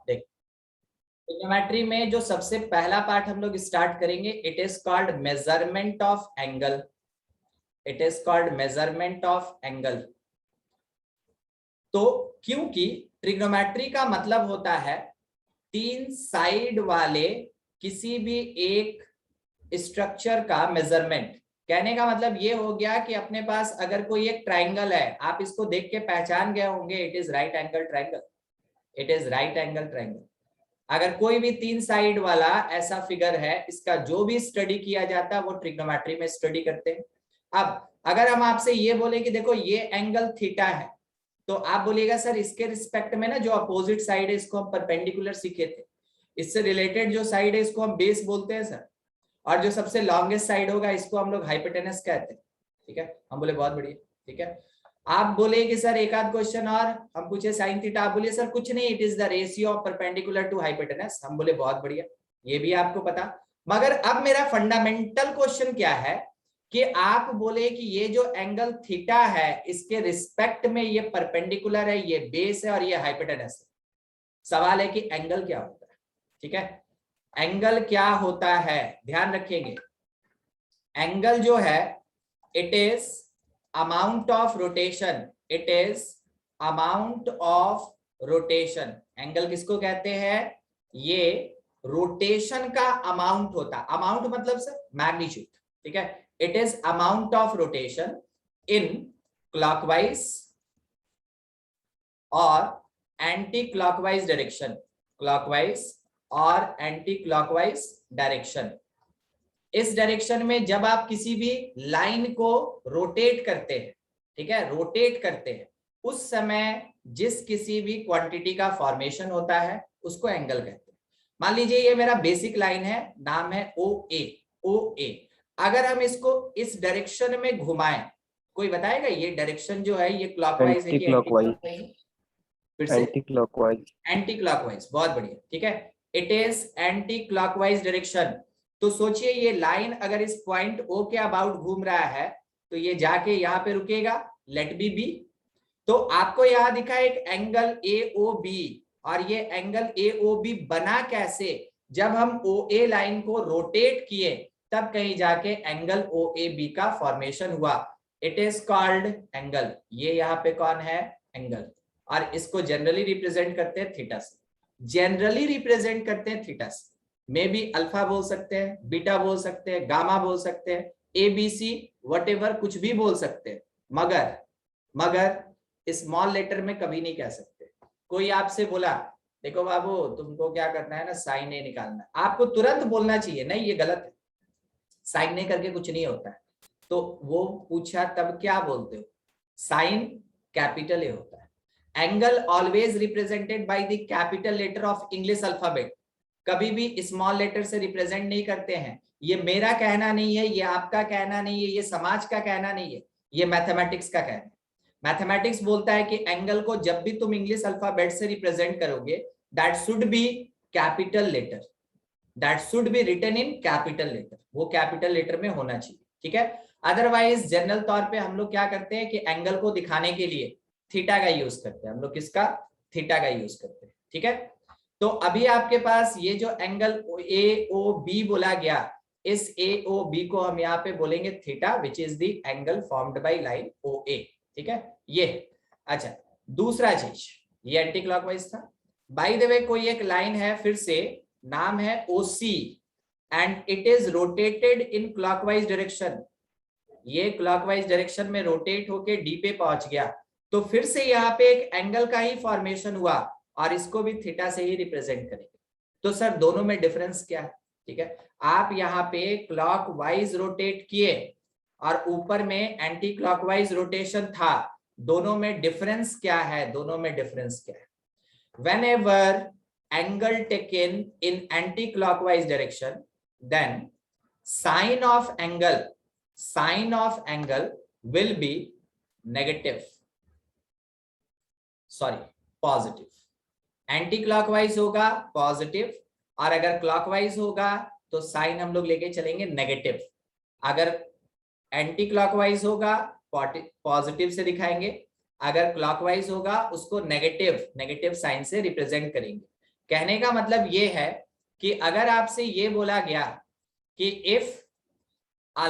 देख, ट्रिग्नोमेट्री में जो सबसे पहला पार्ट हम लोग स्टार्ट करेंगे, it is called measurement of angle. It is called measurement of angle. तो क्योंकि ट्रिग्नोमेट्री का मतलब होता है तीन साइड वाले किसी भी एक स्ट्रक्चर का मेजरमेंट। कहने का मतलब ये हो गया कि अपने पास अगर कोई एक ट्राइंगल है, आप इसको देख के पहचान गए होंगे, it is right angle triangle. It is right angle triangle. अगर कोई भी तीन साइड वाला ऐसा फिगर है, इसका जो भी स्टडी किया जाता है वो ट्रिग्नोमेट्री में स्टडी करते हैं। अब अगर हम आपसे ये बोले कि देखो ये एंगल थीटा है, तो आप बोलिएगा सर इसके रिस्पेक्ट में ना जो अपोजिट साइड है इसको हम परपेंडिकुलर सीखे थे, इससे रिलेटेड जो साइड है इसको हम बेस बोलते हैं सर, और जो सबसे लॉन्गेस्ट साइड होगा इसको हम लोग हाइपोटेनस कहते हैं। ठीक है, हम बोले बहुत बढ़िया। ठीक है, आप बोले कि सर एक आध क्वेश्चन और, हम पूछे साइन थीटा, आप बोलिए सर कुछ नहीं, it is the ratio of perpendicular to hypotenuse. हम बोले बहुत बढ़िया, ये भी आपको पता। मगर अब मेरा फंडामेंटल क्वेश्चन क्या है कि आप बोले कि ये जो एंगल थीटा है इसके रिस्पेक्ट में ये परपेंडिकुलर है, ये बेस है और ये हाइपोटेनस है। सवाल है कि एंगल क्या होता है। ठीक है, एंगल क्या होता है, ध्यान रखेंगे। एंगल जो है it is amount of rotation. It is amount of rotation. Angle किसको कहते हैं? ये रोटेशन का अमाउंट होता है। अमाउंट मतलब सर मैग्नीट्यूड। ठीक है, it is amount of rotation in clockwise और एंटी क्लॉकवाइज डायरेक्शन। क्लॉकवाइज और एंटी क्लॉकवाइज डायरेक्शन। इस डायरेक्शन में जब आप किसी भी लाइन को रोटेट करते हैं, ठीक है, रोटेट करते हैं, उस समय जिस किसी भी क्वांटिटी का फॉर्मेशन होता है उसको एंगल कहते हैं। मान लीजिए ये मेरा बेसिक लाइन है, नाम है ओ ए। ओ ए अगर हम इसको इस डायरेक्शन में घुमाएं, कोई बताएगा ये डायरेक्शन जो है ये क्लॉकवाइज है कि एंटी क्लॉकवाइज? फिर से एंटी क्लॉकवाइज। एंटी क्लॉकवाइज, बहुत बढ़िया। ठीक है, it is anti clockwise direction. तो सोचिए ये लाइन अगर इस पॉइंट ओ के अबाउट घूम रहा है तो ये जाके यहाँ पे रुकेगा, लेट बी बी। तो आपको यहां दिखा एक एंगल ए ओ बी, और ये एंगल ए ओ बी बना कैसे? जब हम ओ ए लाइन को रोटेट किए तब कहीं जाके एंगल ओ ए बी का फॉर्मेशन हुआ। It is called angle. ये यहाँ पे कौन है? एंगल। और इसको जनरली रिप्रेजेंट करते हैं थीटा से। जनरली रिप्रेजेंट करते हैं थीटा से। मे बी अल्फा बोल सकते हैं, बीटा बोल सकते हैं, गामा बोल सकते हैं, ए बी सी वटेवर कुछ भी बोल सकते हैं, मगर स्मॉल लेटर में कभी नहीं कह सकते। कोई आपसे बोला देखो बाबू तुमको क्या करना है ना, साइन ए निकालना है, आपको तुरंत बोलना चाहिए नहीं ये गलत है, साइन ए करके कुछ नहीं होता है। तो वो पूछा तब क्या बोलते हो? साइन कैपिटल ए होता है। Angle always represented by the capital letter of English alphabet, कभी भी स्मॉल लेटर से रिप्रेजेंट नहीं करते हैं। ये मेरा कहना नहीं है, ये आपका कहना नहीं है, ये समाज का कहना नहीं है, ये मैथमेटिक्स का कहना है। मैथमेटिक्स बोलता है कि एंगल को जब भी तुम इंग्लिश अल्फाबेट से रिप्रेजेंट करोगे, that should be capital letter, that should be written in capital letter, वो कैपिटल लेटर में होना चाहिए। ठीक है, अदरवाइज जनरल तौर पे हम लोग क्या करते हैं कि एंगल को दिखाने के लिए थीटा का यूज करते हैं। हम लोग किसका? थीटा का यूज करते हैं। ठीक है, तो अभी आपके पास ये जो एंगल ए ओ बी बोला गया, इस ए ओ बी को हम यहाँ पे बोलेंगे theta, which is the angle formed by line O A. ठीक है, ये। अच्छा, दूसरा चीज, ये एंटी क्लॉकवाइज था। बाय द वे कोई एक लाइन है, फिर से नाम है O C, and it is rotated in clockwise direction. ये क्लॉकवाइज डायरेक्शन में रोटेट होके डी पे पहुंच गया, तो फिर से यहाँ पे एक एंगल का ही फॉर्मेशन हुआ और इसको भी थीटा से ही रिप्रेजेंट करेंगे। तो सर दोनों में डिफरेंस क्या है? ठीक है, आप यहाँ पे क्लॉकवाइज रोटेट किए और ऊपर में एंटी क्लॉकवाइज रोटेशन था, दोनों में डिफरेंस क्या है? दोनों में डिफरेंस क्या है? Whenever angle taken in anticlockwise direction, then sign of angle will be negative, sorry positive. Anticlockwise होगा पॉजिटिव, और अगर क्लॉकवाइज होगा तो साइन हम लोग लेके चलेंगे नेगेटिव। अगर एंटी क्लॉकवाइज होगा पॉजिटिव से दिखाएंगे, अगर क्लॉकवाइज होगा उसको नेगेटिव साइन से रिप्रेजेंट करेंगे। कहने का मतलब ये है कि अगर आपसे ये बोला गया कि if a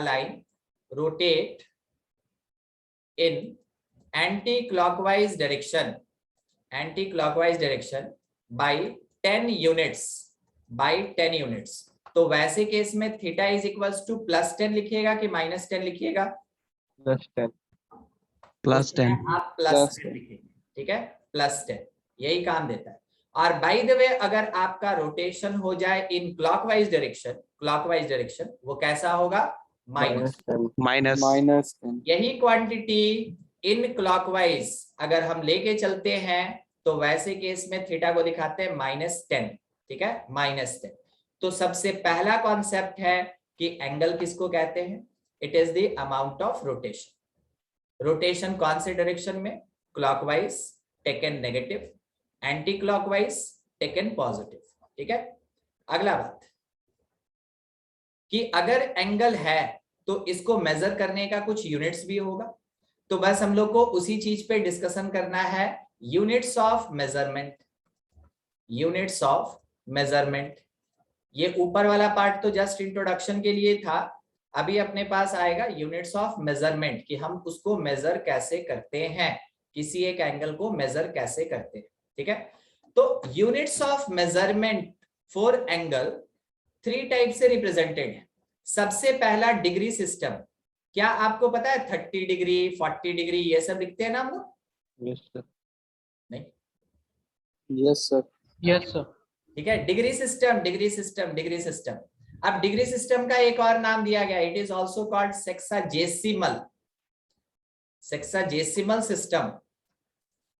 line rotate in anticlockwise direction by 10 units, तो वैसे केस में थीटा इज इक्वल्स टू +10 लिखिएगा कि -10 लिखिएगा? +10 आप +10 लिखेंगे, ठीक है, +10 यही काम देता है। और बाय द वे अगर आपका रोटेशन हो जाए इन क्लॉकवाइज डायरेक्शन वो कैसा होगा? -10 यही क्वांटिटी इन क्लॉकवाइज अगर हम लेके चलते हैं तो वैसे केस में थीटा को दिखाते हैं -10, ठीक है, -10। तो सबसे पहला कॉन्सेप्ट है कि एंगल किसको कहते हैं? It is the amount of rotation कौन से डायरेक्शन में? Clockwise taken negative, anti clockwise taken positive, ठीक है। अगला बात कि अगर एंगल है तो इसको मेजर करने का कुछ यूनिट्स भी होगा, तो बस हम लोग को उसी चीज पे डिस्कशन करना है, यूनिट्स ऑफ मेजरमेंट। ये ऊपर वाला पार्ट तो जस्ट इंट्रोडक्शन के लिए था, अभी अपने पास आएगा यूनिट्स ऑफ मेजरमेंट कि हम उसको मेजर कैसे करते हैं, किसी एक एंगल को मेजर कैसे करते हैं, ठीक है। तो units of measurement for angle 3 type से रिप्रेजेंटेड है। सबसे पहला डिग्री सिस्टम, क्या आपको पता है 30 डिग्री 40 डिग्री ये सब लिखते हैं ना हम लोग? Yes sir. नहीं, यस सर। ठीक है, डिग्री सिस्टम। अब डिग्री सिस्टम का एक और नाम दिया गया, it is also called sexagesimal system.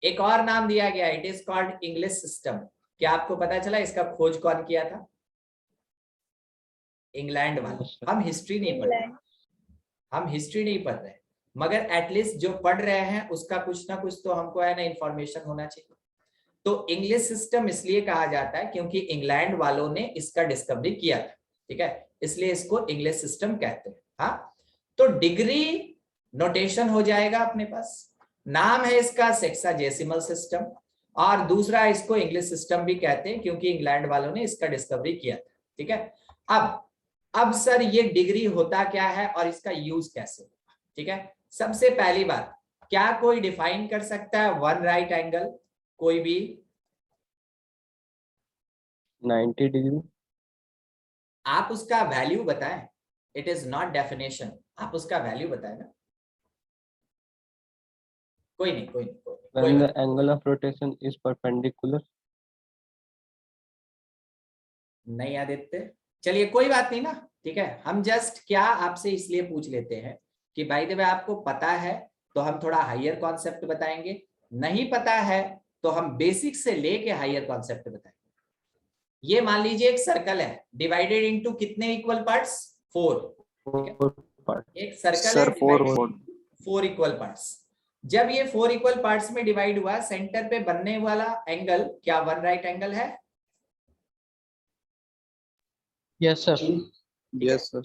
एक और नाम दिया गया, it is called English system. क्या आपको पता चला इसका खोज कौन किया था? इंग्लैंड वाले। हम हिस्ट्री नहीं पढ़ रहे, मगर एटलीस्ट जो पढ़ रहे हैं उसका कुछ ना कुछ तो हमको है ना इंफॉर्मेशन होना चाहिए। तो इंग्लिश सिस्टम इसलिए कहा जाता है क्योंकि इंग्लैंड वालों ने इसका डिस्कवरी किया था, ठीक है, इसलिए इसको इंग्लिश सिस्टम कहते हैं। हाँ, तो डिग्री नोटेशन हो जाएगा अपने पास, नाम है इसका सेक्साजेसिमल सिस्टम, और दूसरा इसको इंग्लिश सिस्टम भी कहते हैं क्योंकि इंग्लैंड वालों ने इसका डिस्कवरी किया था, ठीक है। अब सर ये डिग्री होता क्या है और इसका यूज कैसे होगा, ठीक है। सबसे पहली बात, क्या कोई डिफाइन कर सकता है वन राइट एंगल? कोई भी? 90 डिग्री। आप उसका वैल्यू बताएं, इट इज नॉट डेफिनेशन, आप उसका वैल्यू बताएं ना। कोई नहीं। When the angle of rotation is perpendicular. नहीं आदित्य, चलिए कोई बात नहीं ना, ठीक है। हम जस्ट क्या आपसे इसलिए पूछ लेते हैं कि बाय द वे आपको पता है तो हम थोड़ा हायर कॉन्सेप्ट बताएंगे, नहीं पता है तो हम बेसिक से लेके हायर कॉन्सेप्ट बताएंगे। ये मान लीजिए एक सर्कल है, डिवाइडेड इनटू कितने इक्वल पार्ट्स? 4। एक सर्कल है 4 इक्वल पार्ट्स। जब ये 4 इक्वल पार्ट्स में डिवाइड हुआ, सेंटर पे बनने वाला एंगल क्या वन राइट एंगल है? Yes sir. Yes sir.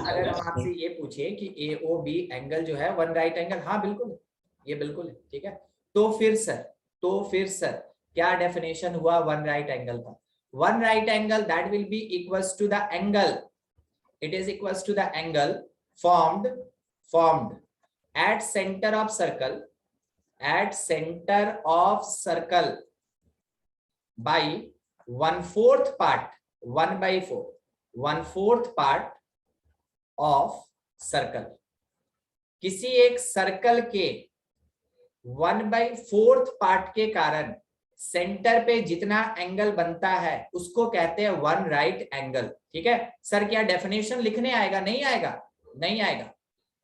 अगर हम आपसे ये पूछे कि AOB एंगल जो है वन राइट एंगल, हाँ बिल्कुल, ये बिल्कुल है, ठीक है। तो फिर सर क्या डेफिनेशन हुआ वन राइट एंगल का? One right angle that will be equals to the angle, it is equals to the angle formed at center of circle by 1/4 part, 1/4 part of circle। किसी एक circle के 1/4 part के कारण centre पे जितना angle बनता है उसको कहते हैं वन राइट एंगल, ठीक है। सर क्या डेफिनेशन लिखने आएगा? नहीं आएगा,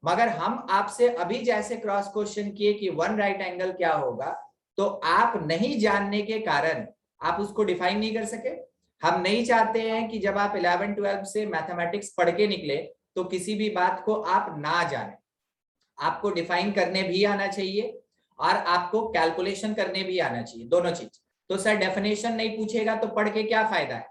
मगर हम आपसे अभी जैसे क्रॉस क्वेश्चन किए कि वन राइट एंगल क्या होगा, तो आप नहीं जानने के कारण आप उसको डिफाइन नहीं कर सके। हम नहीं चाहते हैं कि जब आप 11-12 से मैथमेटिक्स पढ़ के निकले तो किसी भी बात को आप ना जाने, आपको डिफाइन करने भी आना चाहिए और आपको कैलकुलेशन करने भी आना चाहिए, दोनों चीज। तो सर डेफिनेशन नहीं पूछेगा तो पढ़ के क्या फायदा है?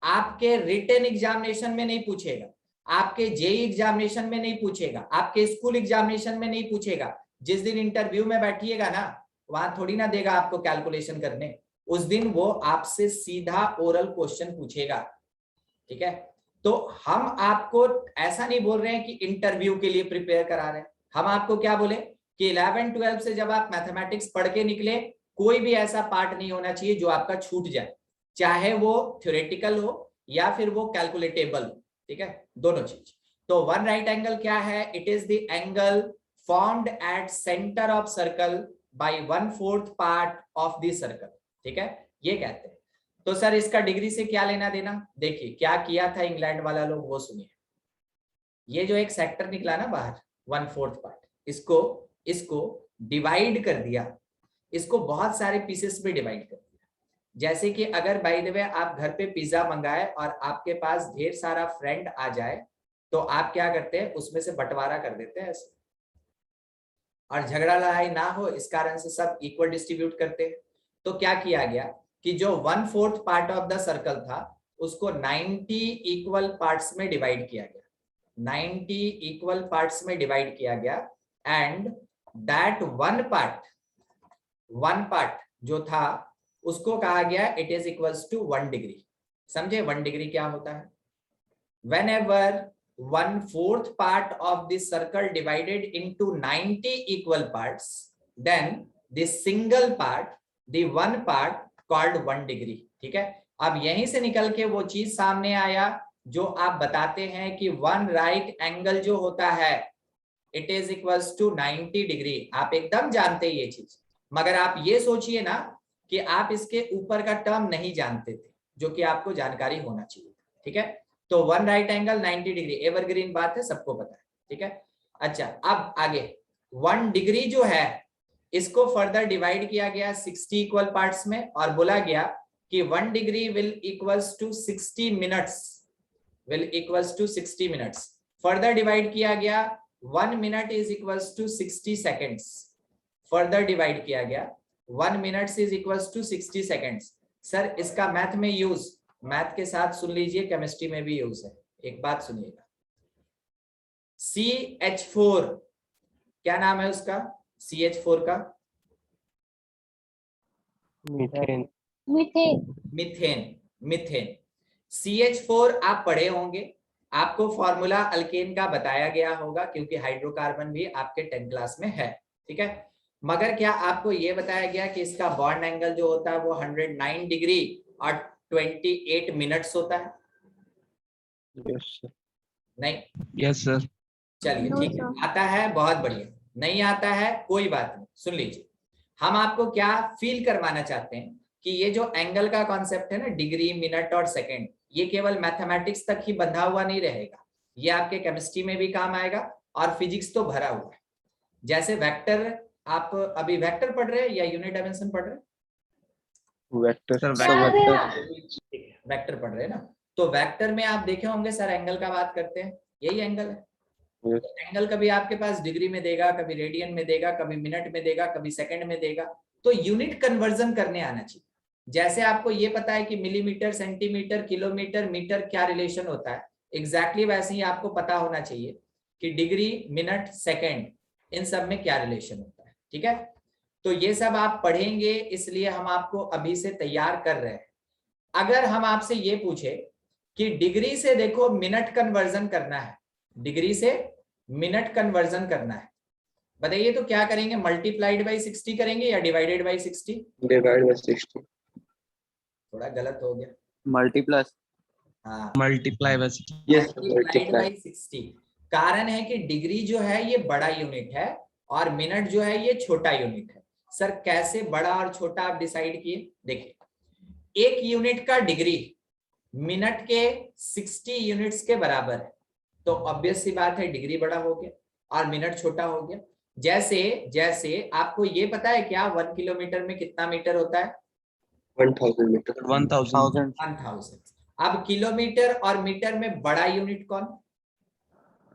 आपके रिटन एग्जामिनेशन में नहीं पूछेगा, आपके जेईई एग्जामिनेशन में नहीं पूछेगा, आपके स्कूल एग्जामिनेशन में नहीं पूछेगा। जिस दिन इंटरव्यू में बैठिएगा ना, वहां थोड़ी ना देगा आपको कैलकुलेशन करने, उस दिन वो आपसे सीधा ओरल क्वेश्चन पूछेगा, ठीक है। तो हम आपको ऐसा नहीं बोल रहे हैं कि इंटरव्यू के लिए प्रिपेयर करा रहे हैं, हम आपको क्या बोले कि 11-12 से जब आप मैथमेटिक्स पढ़ के निकले, कोई भी ऐसा पार्ट नहीं होना चाहिए जो आपका छूट जाए, चाहे वो थ्योरेटिकल हो या फिर वो कैलकुलेटेबल हो, ठीक है, दोनों चीज। तो वन राइट एंगल क्या है? It is the angle formed at centre of circle by 1/4 part of the circle, ठीक है, ये कहते हैं। तो सर इसका डिग्री से क्या लेना देना? देखिए क्या किया था इंग्लैंड वाला लोग, वो सुनिए। ये जो एक सेक्टर निकला ना बाहर 1/4 पार्ट, इसको डिवाइड कर दिया, इसको बहुत सारे पीसेस में डिवाइड कर दिया। जैसे कि अगर बाय द वे आप घर पे पिज्जा मंगाए और आपके पास ढेर सारा फ्रेंड आ जाए, तो आप क्या करते हैं, उसमें से बंटवारा कर देते हैं ऐसे, और झगड़ा लड़ाई ना हो इस कारण से सब इक्वल डिस्ट्रीब्यूट करते हैं। तो क्या किया गया कि जो 1/4 पार्ट ऑफ द सर्कल था उसको 90 इक्वल पार्ट्स में डिवाइड किया गया, 90 इक्वल पार्ट्स में डिवाइड किया गया, एंड दैट वन पार्ट जो था उसको कहा गया it is equals to 1 degree. समझे 1 डिग्री क्या होता है? whenever 1/4 part of the circle divided into 90 equal parts, then the single part, the one part called 1 degree, ठीक है। अब यहीं से निकल के वो चीज सामने आया जो आप बताते हैं कि वन राइट एंगल जो होता है it is equals to 90 degree. आप एकदम जानते हैं ये चीज, मगर आप ये सोचिए ना कि आप इसके ऊपर का टर्म नहीं जानते थे, जो कि आपको जानकारी होना चाहिए, ठीक है। तो one right angle 90 degree evergreen बात है, सबको पता है, ठीक है। अच्छा अब आगे 1 डिग्री जो है इसको फर्दर डिवाइड किया गया 60 इक्वल पार्ट्स में, और बोला गया कि 1 degree will equals to 60 minutes, further divide किया गया 1 minute is equals to 60 seconds, further divide किया गया 1 minute is equals to 60 seconds. Sir इसका मैथ में यूज, मैथ के साथ सुन लीजिए केमिस्ट्री में भी यूज है, एक बात सुनिएगा। CH4 क्या नाम है उसका? CH4 का मीथेन। मीथेन। CH4 आप पढ़े होंगे, आपको फॉर्मूला अल्केन का बताया गया होगा क्योंकि हाइड्रोकार्बन भी आपके 10th क्लास में है, ठीक है। मगर क्या आपको यह बताया गया कि इसका बॉन्ड एंगल जो होता है वो 109 डिग्री और 28 मिनट्स होता है? Yes sir. नहीं? Yes sir. चलिए ठीक है, आता है बहुत बढ़िया, नहीं आता है कोई बात नहीं। सुन लीजिए, हम आपको क्या फील करवाना चाहते हैं कि ये जो एंगल का कॉन्सेप्ट है ना, डिग्री मिनट और सेकंड, ये केवल मैथमेटिक्स तक ही बंधा हुआ नहीं रहेगा, ये आपके केमिस्ट्री में भी काम आएगा और फिजिक्स तो भरा हुआ है। जैसे वेक्टर, आप अभी वेक्टर पढ़ रहे हैं या यूनिट डायमेंशन पढ़ रहे हैं? वेक्टर पढ़ रहे हैं ना, तो वेक्टर में आप देखे होंगे सर एंगल का बात करते हैं, यही एंगल है। तो एंगल कभी आपके पास डिग्री में देगा, कभी रेडियन में देगा, कभी मिनट में देगा, कभी सेकंड में देगा, तो यूनिट कन्वर्जन करने आना चाहिए। जैसे आपको ये पता है कि मिलीमीटर, सेंटीमीटर, किलोमीटर, मीटर क्या रिलेशन होता है, एग्जैक्टली वैसे ही आपको पता होना चाहिए कि डिग्री, मिनट, सेकंड, इन सब में क्या रिलेशन होता है, ठीक है। तो ये सब आप पढ़ेंगे, इसलिए हम आपको अभी से तैयार कर रहे हैं। अगर हम आपसे ये पूछे कि डिग्री से देखो मिनट कन्वर्जन करना है, डिग्री से मिनट कन्वर्जन करना है, बताइए तो क्या करेंगे? मल्टीप्लाइड बाई 60 करेंगे या डिवाइडेड बाई 60? Divide by 60। थोड़ा गलत हो गया, मल्टीप्लस। हाँ मल्टीप्लाई बस। Yes multiplied by 60। कारण है कि डिग्री जो है ये बड़ा यूनिट है और मिनट जो है ये छोटा यूनिट है। सर कैसे बड़ा और छोटा आप डिसाइड किए? देखिए, एक यूनिट का डिग्री मिनट के 60 यूनिट्स के बराबर है, तो ऑब्वियस सी बात है डिग्री बड़ा हो गया और मिनट छोटा हो गया। जैसे आपको ये पता है क्या 1 किलोमीटर में कितना मीटर होता है? 1000 मीटर। 1000। अब किलोमीटर और मीटर में बड़ा यूनिट कौन?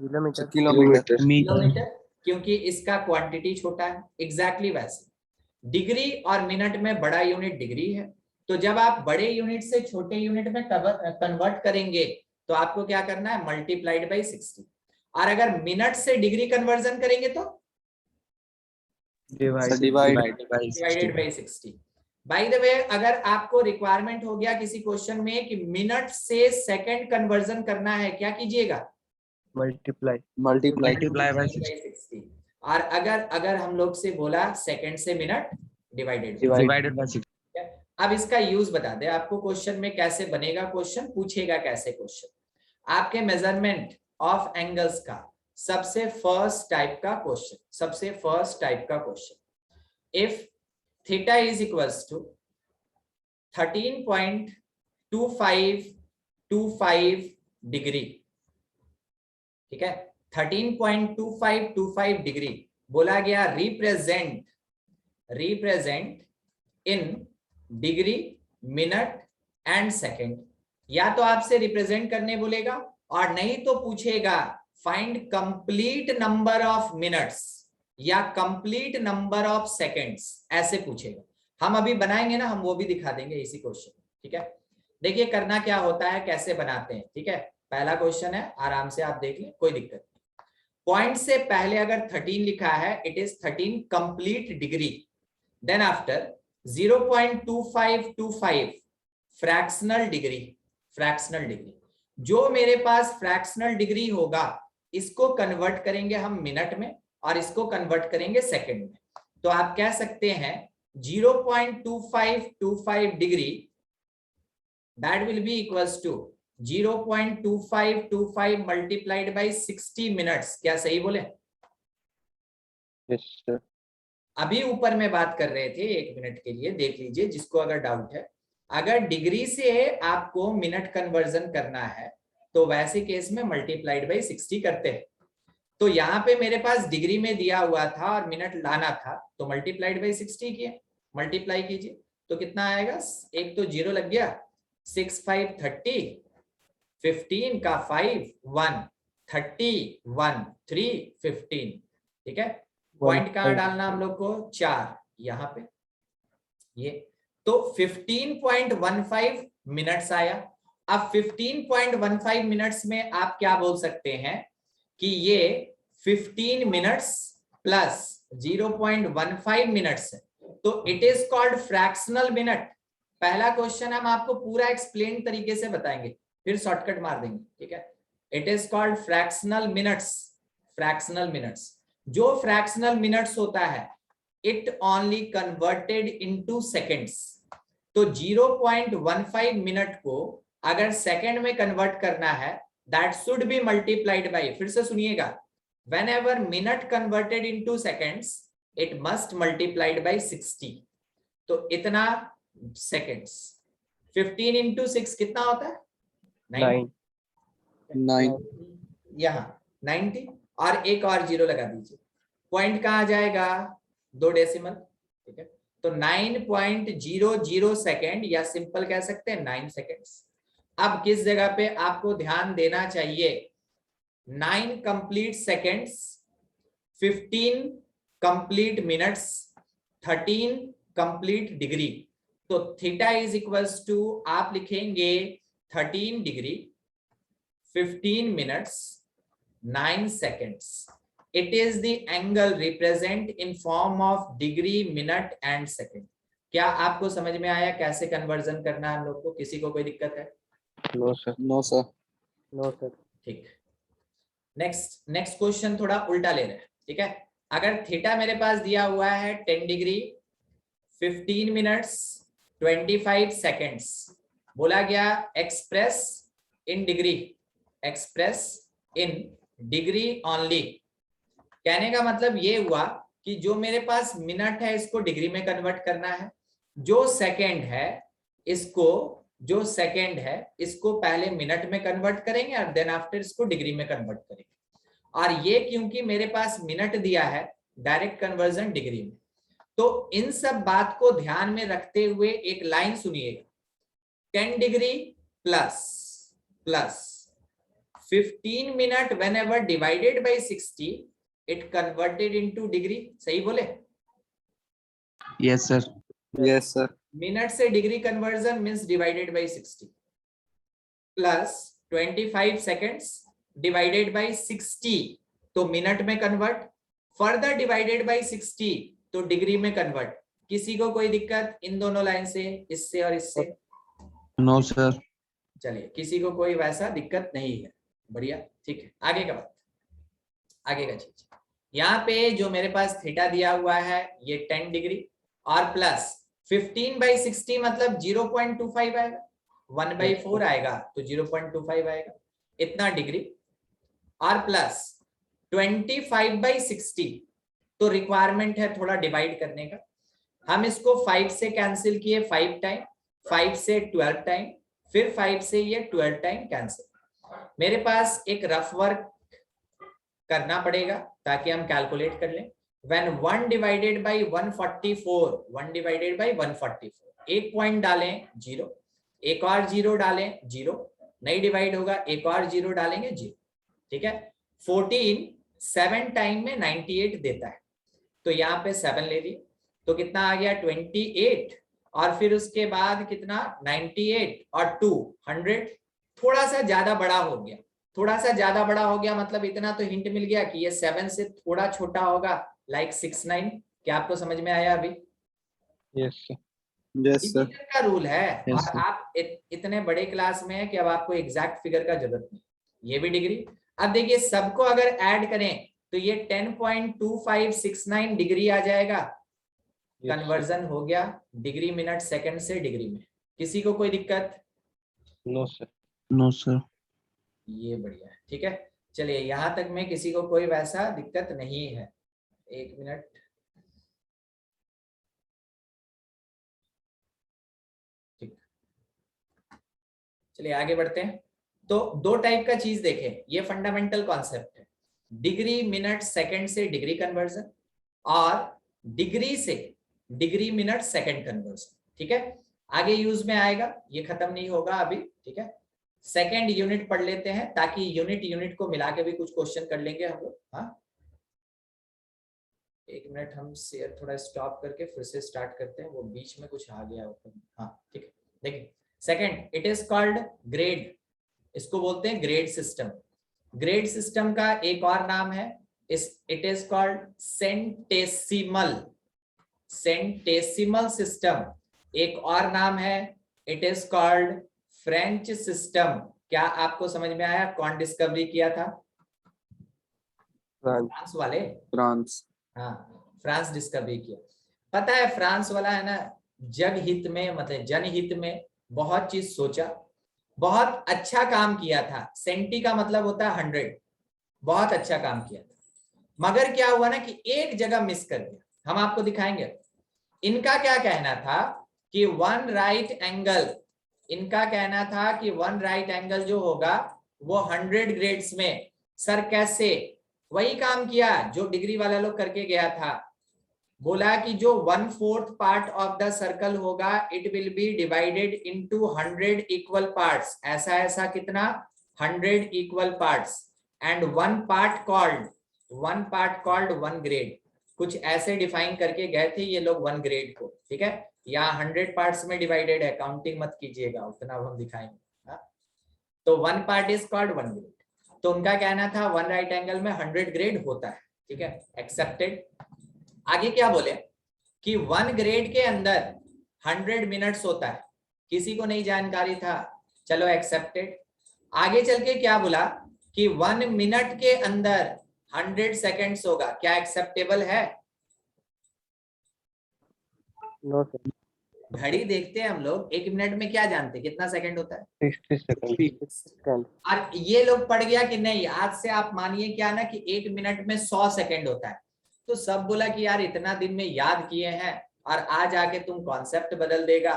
किलोमीटर, क्योंकि इसका क्वांटिटी छोटा है। एग्जैक्टली वैसे डिग्री और मिनट में बड़ा यूनिट डिग्री है, तो जब आप बड़े यूनिट से छोटे यूनिट में कन्वर्ट करेंगे तो आपको क्या करना है? Multiplied by 60। और अगर मिनट से डिग्री कन्वर्जन करेंगे तो डिवाइडेड बाई 60। बाय द वे, अगर आपको रिक्वायरमेंट हो गया किसी क्वेश्चन में कि मिनट से सेकंड कन्वर्जन करना है, क्या कीजिएगा? Multiply Multiply by 60। और अगर हम लोग से बोला सेकंड से मिनट डिवाइडेड, divided by 6. अब इसका यूज बता दे आपको, क्वेश्चन में कैसे बनेगा, क्वेश्चन पूछेगा कैसे। क्वेश्चन आपके मेजरमेंट ऑफ एंगल्स का सबसे फर्स्ट टाइप का question, if theta is equals to 13.2525 degree, ठीक है, 13.2525 डिग्री बोला गया, represent in degree, minute and second. या तो आपसे रिप्रेजेंट करने बोलेगा, और नहीं तो पूछेगा find complete number of minutes या कंप्लीट नंबर ऑफ सेकंड्स, ऐसे पूछेगा। हम अभी बनाएंगे ना, हम वो भी दिखा देंगे इसी क्वेश्चन, ठीक है। देखिए करना क्या होता है, कैसे बनाते हैं, ठीक है। पहला क्वेश्चन है, आराम से आप देख लें, कोई दिक्कत नहीं। पॉइंट से पहले अगर 13 लिखा है, it is 13 complete degree, then after 0.2525 fractional degree. जो मेरे पास फ्रैक्शनल डिग्री होगा, इसको कन्वर्ट करेंगे हम मिनट में, और इसको कन्वर्ट करेंगे सेकंड में। तो आप कह सकते हैं 0.2525 degree, that will be equals to 0.2525 multiplied by 60 minutes. क्या सही बोले? Yes sir. अभी ऊपर में बात कर रहे थे, 1 मिनट के लिए देख लीजिए, जिसको अगर डाउट है। अगर डिग्री से आपको मिनट कन्वर्जन करना है, तो वैसे केस में मल्टीप्लाइड बाय 60 करते हैं। तो यहाँ पे मेरे पास डिग्री में दिया हुआ था और मिनट लाना था, तो मल्टीप्लाइड बाय 60 किए, मल्टीप्लाई कीजिए तो कितना आएगा, एक तो 0 लग गया, 6 5 30, 15 का 5 1 30 1 3 15, ठीक है। पॉइंट कहां डालना हम लोग को, 4 यहाँ पे, ये तो 15.15 मिनट्स आया। अब 15.15 मिनट्स में आप क्या बोल सकते हैं कि ये 15 मिनट्स प्लस 0.15 मिनट्स है, तो it is called fractional minute. पहला क्वेश्चन हम आपको पूरा एक्सप्लेन तरीके से बताएंगे, फिर शॉर्टकट मार देंगे, ठीक है। It is called fractional minutes. जो फ्रैक्शनल मिनट्स होता है, it only converted into seconds. तो 0.15 मिनट को अगर सेकंड में कन्वर्ट करना है, that should B multiplied by, फिर से सुनिएगा, whenever minute converted into seconds, it must multiplied by 60। तो इतना सेकंड्स, 15 into 6 कितना होता है, 9. यहाँ 90, और एक और 0 लगा दीजिए। पॉइंट कहाँ जाएगा, 2 डेसिमल, ठीक है। तो 9.00 सेकेंड, या सिंपल कह सकते हैं 9 सेकेंड्स। अब किस जगह पे आपको ध्यान देना चाहिए, 9 complete seconds, 15 complete minutes, 13 complete degree. तो थीटा इज इक्वल्स टू आप लिखेंगे 13 degree, 15 minutes, 9 seconds. It is the angle represent in form of degree, minute and second. क्या आपको समझ में आया कैसे कन्वर्जन करना है हम लोग को? किसी को कोई दिक्कत है? No sir. No, sir. No sir. ठीक। नेक्स्ट क्वेश्चन थोड़ा उल्टा ले रहे हैं, ठीक है। अगर थीटा मेरे पास दिया हुआ है 10 डिग्री, 15 मिनट्स, 25 सेकेंड्स, बोला गया एक्सप्रेस इन डिग्री ओनली। कहने का मतलब ये हुआ कि जो मेरे पास मिनट है, इसको डिग्री में कन्वर्ट करना है, जो सेकेंड है इसको पहले मिनट में कन्वर्ट करेंगे, और देन आफ्टर इसको डिग्री में कन्वर्ट करेंगे। और ये क्योंकि मेरे पास मिनट दिया है, डायरेक्ट कन्वर्जन डिग्री में। तो इन सब बात को ध्यान में रखते हुए एक लाइन सुनिएगा, 10 degree plus 15 minute whenever divided by 60, it converted into degree. सही बोले? Yes, sir. Yes, sir. Minute से degree conversion means divided by 60, plus 25 seconds divided by 60, तो मिनट में कन्वर्ट, फर्दर डिवाइडेड बाय 60 तो डिग्री में convert. किसी को कोई दिक्कत इन दोनों लाइन से, इससे और इससे? No, sir. चलिए, किसी को कोई वैसा दिक्कत नहीं है, बढ़िया, ठीक है। आगे का बात, आगे का चीज, यहाँ पे जो मेरे पास थीटा दिया हुआ है ये 10 डिग्री और प्लस 15/60 मतलब 0.25 आएगा, 1/4 आएगा तो 0.25 आएगा, इतना डिग्री, और प्लस 25/60 तो रिक्वायरमेंट है थोड़ा डिवाइड करने का। हम इसको 5 से कैंसिल किए 5 टाइम, 5 से 12 टाइम, फिर 5 से ये 12 टाइम कैंसिल। मेरे पास एक रफ वर्क करना पड़ेगा ताकि हम कैलकुलेट कर लें। When 1 divided by 144, 1 divided by 144, एक पॉइंट डालें 0, एक और 0 डालें 0, नहीं डिवाइड होगा, एक और 0 डालेंगे 0, ठीक है। 14 7 टाइम में 98 देता है, तो यहाँ पे 7 ले लिए तो कितना आ गया 28, और फिर उसके बाद कितना 98 और 2 100, थोड़ा सा ज्यादा बड़ा हो गया, थोड़ा सा ज्यादा बड़ा हो गया मतलब इतना तो हिंट मिल गया कि ये 7 से थोड़ा छोटा होगा, लाइक 69। क्या आपको समझ में आया अभी? Yes, sir. Yes, sir. Figure का रूल है, Yes, और sir. आप इतने बड़े क्लास में है कि अब आपको एग्जैक्ट फिगर का जरूरत नहीं, ये भी डिग्री। अब देखिए सबको अगर ऐड करें तो ये 10.2569 डिग्री आ जाएगा। Yes, sir. कन्वर्जन हो गया डिग्री मिनट सेकंड से डिग्री में। किसी को कोई दिक्कत? No, sir. No, sir. ये बढ़िया है, ठीक है। चलिए यहां तक में किसी को कोई वैसा दिक्कत नहीं है। एक मिनट, ठीक, चलिए आगे बढ़ते हैं। तो दो टाइप का चीज देखें, ये फंडामेंटल कॉन्सेप्ट है, डिग्री मिनट सेकंड से डिग्री कन्वर्जन और डिग्री से डिग्री मिनट सेकंड कन्वर्जन, ठीक है। आगे यूज में आएगा, ये खत्म नहीं होगा अभी, ठीक है। सेकंड यूनिट पढ़ लेते हैं ताकि यूनिट को मिला के भी कुछ क्वेश्चन कर लेंगे हम लोग। हाँ, एक मिनट, हम शेयर थोड़ा स्टॉप करके फिर से स्टार्ट करते हैं, वो बीच में कुछ आ गया ओपन। हाँ ठीक है, देखिए second, it is called grade, इसको बोलते हैं ग्रेड सिस्टम। ग्रेड सिस्टम का एक और नाम है, it is called centesimal, centesimal system. एक और नाम है, it is called French system. क्या आपको समझ में आया कौन डिस्कवरी किया था? France. फ्रांस वाले, France. हाँ फ्रांस डिस्कवरी किया। पता है फ्रांस वाला है ना, जग हित में मतलब जनहित में बहुत चीज सोचा, बहुत अच्छा काम किया था। सेंटी का मतलब होता है 100, बहुत अच्छा काम किया था। मगर क्या हुआ ना कि एक जगह मिस कर दिया, हम आपको दिखाएंगे। इनका क्या कहना था कि वन राइट एंगल, इनका कहना था कि वन राइट एंगल जो होगा वो 100 ग्रेड्स में। सर कैसे? वही काम किया जो डिग्री वाला लोग करके गया था। बोला कि जो 1/4 पार्ट ऑफ द सर्कल होगा it will be divided into 100 equal parts. ऐसा ऐसा कितना? 100 equal parts, and one part called 1 grade. कुछ ऐसे डिफाइन करके गए थे ये लोग 1 ग्रेड को, ठीक है। यहाँ 100 पार्ट्स में डिवाइडेड है, काउंटिंग मत कीजिएगा, उतना हम दिखाएंगे। तो 1 पार्ट इज कॉल्ड 1 ग्रेड। तो उनका कहना था 1 राइट एंगल में 100 ग्रेड होता है, ठीक है, एक्सेप्टेड। आगे क्या बोले कि 1 ग्रेड के अंदर 100 मिनट्स होता है, किसी को नहीं जानकारी था, चलो एक्सेप्टेड। आगे चल के क्या बोला कि 1 मिनट के अंदर 100 सेकेंड्स होगा, क्या एक्सेप्टेबल है? No, sir. घड़ी देखते हैं हम लोग, 1 मिनट में क्या जानते हैं कितना सेकंड होता है? 60 seconds. और ये लोग पढ़ गया कि नहीं, आज से आप मानिए क्या ना कि 1 मिनट में 100 सेकंड होता है। तो सब बोला कि यार इतना दिन में याद किए हैं और आज आके तुम कॉन्सेप्ट बदल देगा,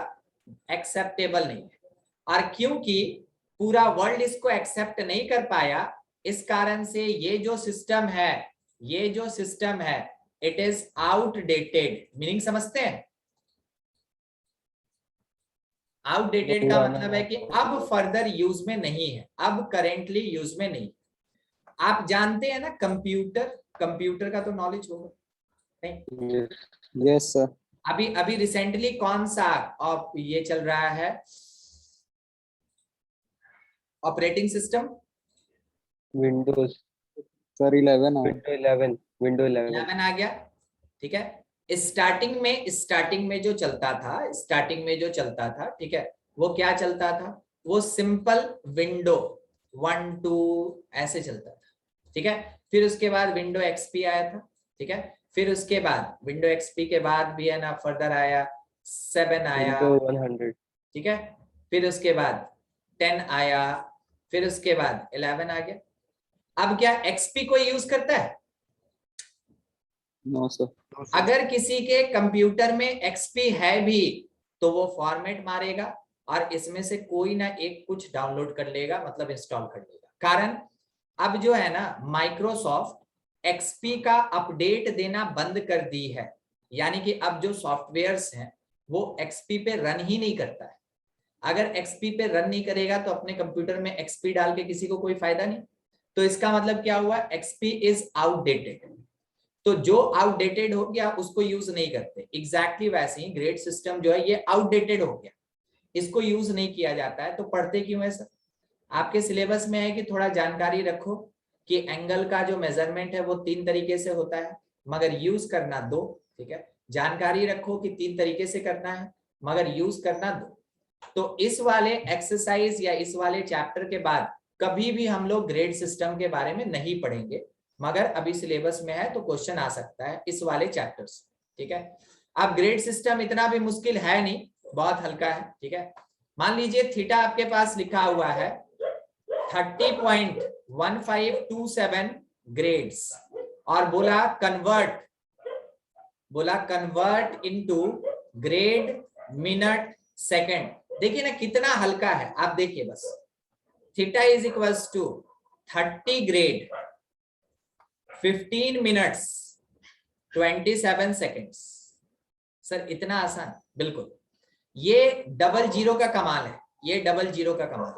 एक्सेप्टेबल नहीं है। और क्योंकि पूरा वर्ल्ड इसको एक्सेप्ट नहीं कर पाया, इस कारण से ये जो सिस्टम है इट इज आउटडेटेड। मीनिंग समझते हैं? आउटडेटेड का मतलब है कि अब फर्दर यूज में नहीं है, अब करेंटली यूज में नहीं। आप जानते हैं ना कंप्यूटर का तो नॉलेज होगा नहीं? Yes, sir. अभी रिसेंटली कौन सा ये चल रहा है operating system? Windows. Sir, 11. Windows 11. Windows 11. 11 आ गया, ठीक है। स्टार्टिंग में जो चलता था, ठीक है, वो क्या चलता था, वो सिंपल विंडो 1 2 ऐसे चलता था, ठीक है। फिर उसके बाद विंडो एक्सपी आया था, ठीक है। फिर उसके बाद विंडो एक्सपी के बाद भी है ना फर्दर आया 7 आया, Windows 100. ठीक है। फिर उसके बाद 10 आया, फिर उसके बाद 11 आ गया। अब क्या एक्सपी कोई यूज करता है? No sir. अगर किसी के कंप्यूटर में एक्सपी है भी तो वो फॉर्मेट मारेगा और इसमें से कोई ना एक कुछ डाउनलोड कर लेगा, मतलब इंस्टॉल कर लेगा। कारण अब जो है ना माइक्रोसॉफ्ट एक्सपी का अपडेट देना बंद कर दी है, यानी कि अब जो सॉफ्टवेयर्स हैं वो एक्सपी पे रन ही नहीं करता है। अगर एक्सपी पे रन नहीं करेगा तो अपने कंप्यूटर में एक्सपी डाल के किसी को कोई फायदा नहीं। तो इसका मतलब क्या हुआ, एक्सपी इज आउटडेटेड। तो जो आउटडेटेड हो गया उसको यूज नहीं करते। एग्जैक्टली वैसे ही ग्रेड सिस्टम जो है ये आउटडेटेड हो गया, इसको यूज नहीं किया जाता है। तो पढ़ते क्यों है सर? आपके सिलेबस में है कि थोड़ा जानकारी रखो कि एंगल का जो मेजरमेंट है वो 3 तरीके से होता है, मगर यूज करना 2, ठीक है। जानकारी रखो कि 3 तरीके से करना है मगर यूज करना 2। तो इस वाले एक्सरसाइज या इस वाले चैप्टर के बाद कभी भी हम लोग ग्रेड सिस्टम के बारे में नहीं पढ़ेंगे, मगर अभी सिलेबस में है तो क्वेश्चन आ सकता है इस वाले चैप्टर से, ठीक है। अब ग्रेड सिस्टम इतना भी मुश्किल है नहीं, बहुत हल्का है, ठीक है। मान लीजिए थीटा आपके पास लिखा हुआ है 30.1527 ग्रेड्स और बोला convert into grade minute second. देखिए ना कितना हल्का है, आप देखिए बस। Theta is equals to 30 grade 15 minutes 27 seconds. Sir इतना आसान, बिल्कुल। ये डबल जीरो का कमाल है, ये डबल जीरो का कमाल है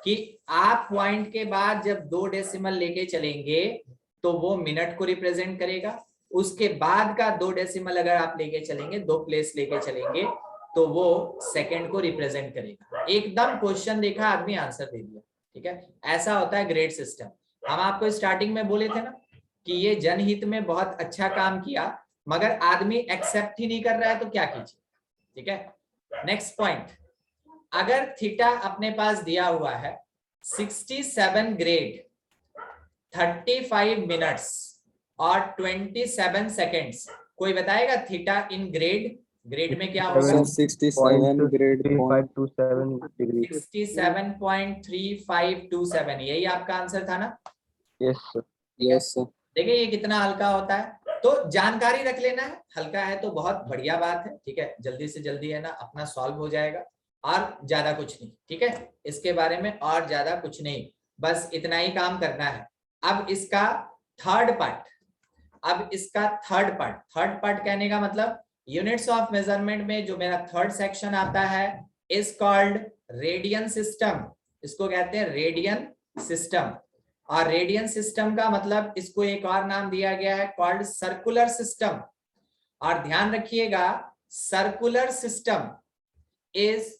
कि आप पॉइंट के बाद जब 2 डेसिमल लेके चलेंगे तो वो मिनट को रिप्रेजेंट करेगा, उसके बाद का 2 डेसिमल अगर आप लेके चलेंगे, 2 प्लेस लेके चलेंगे तो वो सेकंड को रिप्रेजेंट करेगा। एकदम क्वेश्चन देखा आदमी आंसर दे दिया, ठीक है। ऐसा होता है ग्रेड सिस्टम। हम आपको स्टार्टिंग में बोले थे ना कि ये जनहित में बहुत अच्छा काम किया, मगर आदमी एक्सेप्ट ही नहीं कर रहा है तो क्या कीजिए, ठीक है। नेक्स्ट पॉइंट, अगर थीटा अपने पास दिया हुआ है 67 ग्रेड 35 मिनट्स और 27 सेकेंड्स, कोई बताएगा थीटा इन ग्रेड में क्या होगा? 67 ग्रेड 3527 degree. 67.3527, यही आपका आंसर था ना? Yes, sir. Yes sir. देखिए ये कितना हल्का होता है, तो जानकारी रख लेना है। हल्का है तो बहुत बढ़िया बात है, ठीक है। जल्दी से जल्दी है ना अपना सॉल्व हो जाएगा और ज्यादा कुछ नहीं, ठीक है। इसके बारे में और ज्यादा कुछ नहीं, बस इतना ही काम करना है। अब इसका थर्ड पार्ट कहने का मतलब यूनिट्स ऑफ मेजरमेंट में जो मेरा थर्ड सेक्शन आता है इज कॉल्ड रेडियन सिस्टम। इसको कहते हैं रेडियन सिस्टम। और रेडियन सिस्टम का मतलब इसको एक और नाम दिया गया है कॉल्ड सर्कुलर सिस्टम। और ध्यान रखिएगा circular system is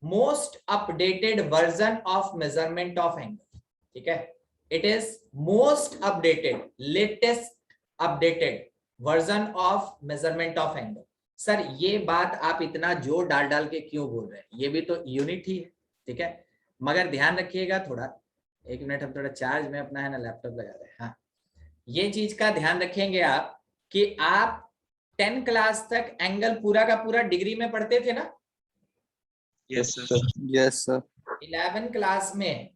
most updated version of measurement of angle, ठीक है। It is most updated, latest updated version of measurement of angle. Sir ये बात आप इतना जोर डाल के क्यों बोल रहे हैं, ये भी तो यूनिट ही है, ठीक है। मगर ध्यान रखिएगा थोड़ा, एक मिनट हम थोड़ा चार्ज में अपना है ना लैपटॉप लगा रहे हैं। हाँ, ये चीज का ध्यान रखेंगे आप कि आप 10 क्लास तक एंगल पूरा का पूरा डिग्री में पढ़ते थे ना? Yes sir. Yes sir. 11 class में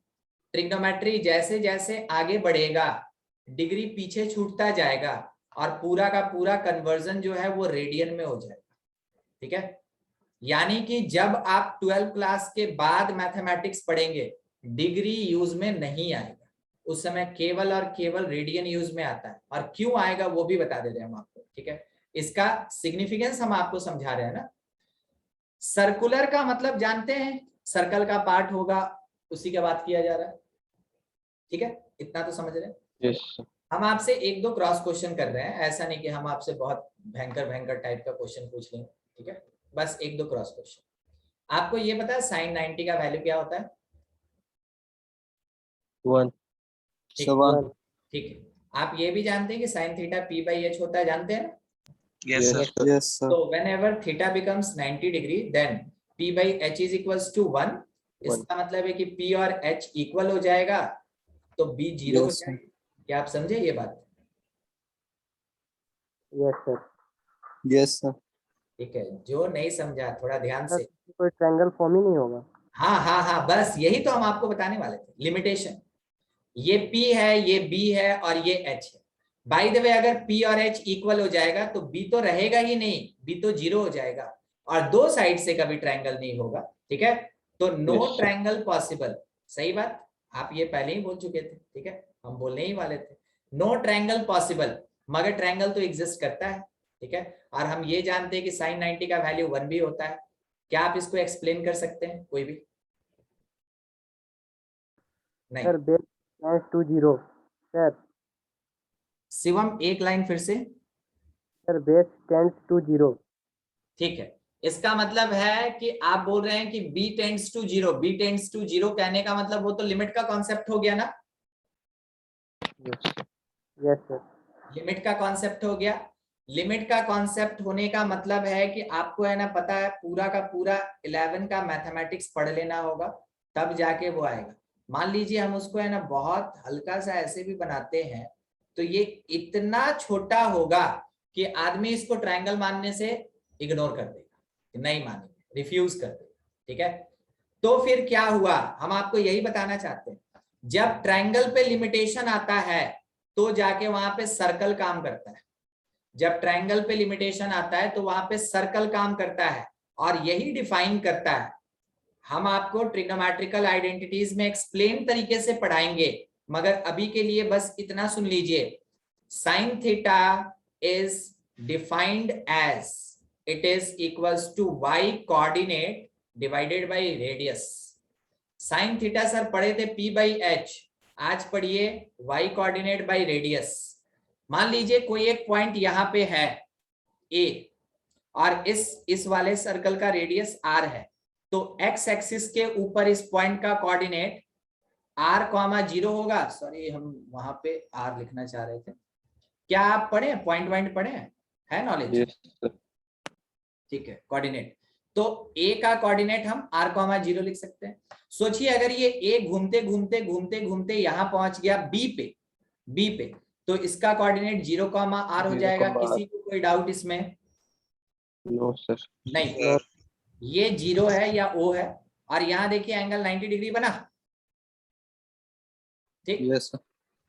ट्रिग्नोमेट्री जैसे जैसे आगे बढ़ेगा डिग्री पीछे छूटता जाएगा और पूरा का पूरा कन्वर्जन जो है वो रेडियन में हो जाएगा, ठीक है। यानी कि जब आप 12 क्लास के बाद मैथमेटिक्स पढ़ेंगे डिग्री यूज में नहीं आएगा, उस समय केवल और केवल रेडियन यूज में आता है। और क्यों आएगा वो भी बता दे रहे हैं हम आपको, ठीक है। इसका सिग्निफिकेंस हम आपको समझा रहे हैं ना। सर्कुलर का मतलब जानते हैं, सर्कल का पार्ट होगा उसी का बात किया जा रहा है, ठीक है। इतना तो समझ रहे हैं। Yes, sir. हम आपसे 1-2 क्रॉस क्वेश्चन कर रहे हैं, ऐसा नहीं कि हम आपसे बहुत भयंकर टाइप का क्वेश्चन पूछ लेंगे, ठीक है। बस 1-2 क्रॉस क्वेश्चन। आपको ये पता है साइन 90 का वैल्यू क्या होता है? 1. ठीक 1। ठीक है। आप ये भी जानते हैं कि साइन थीटा p/h होता है, जानते हैं ना? Yes, sir. Yes, sir. So whenever theta becomes 90 degree, then P by H is equals to 1. इसका मतलब है कि P और H इक्वल हो जाएगा, तो B 0 हो Yes, sir. जाएगा। क्या आप समझे ये बात? Yes sir. Yes, sir. ठीक है, जो नहीं समझा थोड़ा ध्यान से। कोई ट्रायंगल फॉर्म ही नहीं होगा। हाँ हाँ हाँ, बस यही तो हम आपको बताने वाले थे, लिमिटेशन। ये P है, ये B है और ये H है। बाय द वे, अगर P और H इक्वल हो जाएगा तो B तो रहेगा ही नहीं, B तो 0 हो जाएगा और दो साइड से कभी ट्रायंगल नहीं होगा। ठीक है, तो नो ट्रायंगल पॉसिबल। सही बात, आप ये पहले ही बोल चुके थे। ठीक है, हम बोलने ही वाले थे नो ट्रायंगल पॉसिबल, मगर ट्रायंगल तो एग्जिस्ट करता है। ठीक है, और हम ये जानते हैं कि sin 90 का वैल्यू 1 भी होता है। क्या आप इसको एक्सप्लेन कर सकते हैं कोई भी? नहीं sir base tends to 0 sir. Shivam एक लाइन फिर से। Sir base tends to 0। ठीक है, इसका मतलब है कि आप बोल रहे हैं कि b tends to 0। b tends to 0 कहने का मतलब वो तो लिमिट का कॉन्सेप्ट हो गया ना। Yes sir. लिमिट का कॉन्सेप्ट हो गया। लिमिट का कॉन्सेप्ट होने का मतलब है कि आपको है ना पता है पूरा का पूरा 11 का मैथमेटिक्स पढ़ लेना होगा, तब जाके वो आएगा। मान लीजिए हम उसको है ना बहुत हल्का सा ऐसे भी बनाते हैं, तो ये इतना छोटा होगा कि आदमी इसको ट्रायंगल मानने से इग्नोर कर देगा, नहीं मानेगा, रिफ्यूज कर देगा। ठीक है, तो फिर क्या हुआ, हम आपको यही बताना चाहते हैं। जब ट्रायंगल पे लिमिटेशन आता है तो जाके वहां पे सर्कल काम करता है। जब ट्रायंगल पे लिमिटेशन आता है तो वहां पे सर्कल काम करता है और यही डिफाइन करता है। हम आपको ट्रिग्नोमेट्रिकल आइडेंटिटीज में एक्सप्लेन तरीके से पढ़ाएंगे, मगर अभी के लिए बस इतना सुन लीजिए। Sine theta is defined as it is equals to y coordinate divided by radius. Sine theta sir पढ़े थे P by H, आज पढ़िए y कोऑर्डिनेट बाय रेडियस। मान लीजिए कोई एक पॉइंट यहां पे है A और इस वाले सर्कल का रेडियस R है, तो x एक्सिस के ऊपर इस पॉइंट का कोऑर्डिनेट r, 0 होगा। सॉरी, हम वहां पे r लिखना चाह रहे थे। क्या आप पढ़े पॉइंट पढ़े है नॉलेज? ठीक है, कोऑर्डिनेट तो a का कोऑर्डिनेट हम r, 0 लिख सकते हैं। सोचिए अगर ये a घूमते घूमते घूमते घूमते यहां पहुंच गया b पे, तो इसका कोऑर्डिनेट 0, r हो जाएगा। किसी को कोई डाउट इसमें? No sir. नहीं, ये 0 है या O है, और यहां देखिए एंगल 90 डिग्री बना। ठीक, Yes, sir.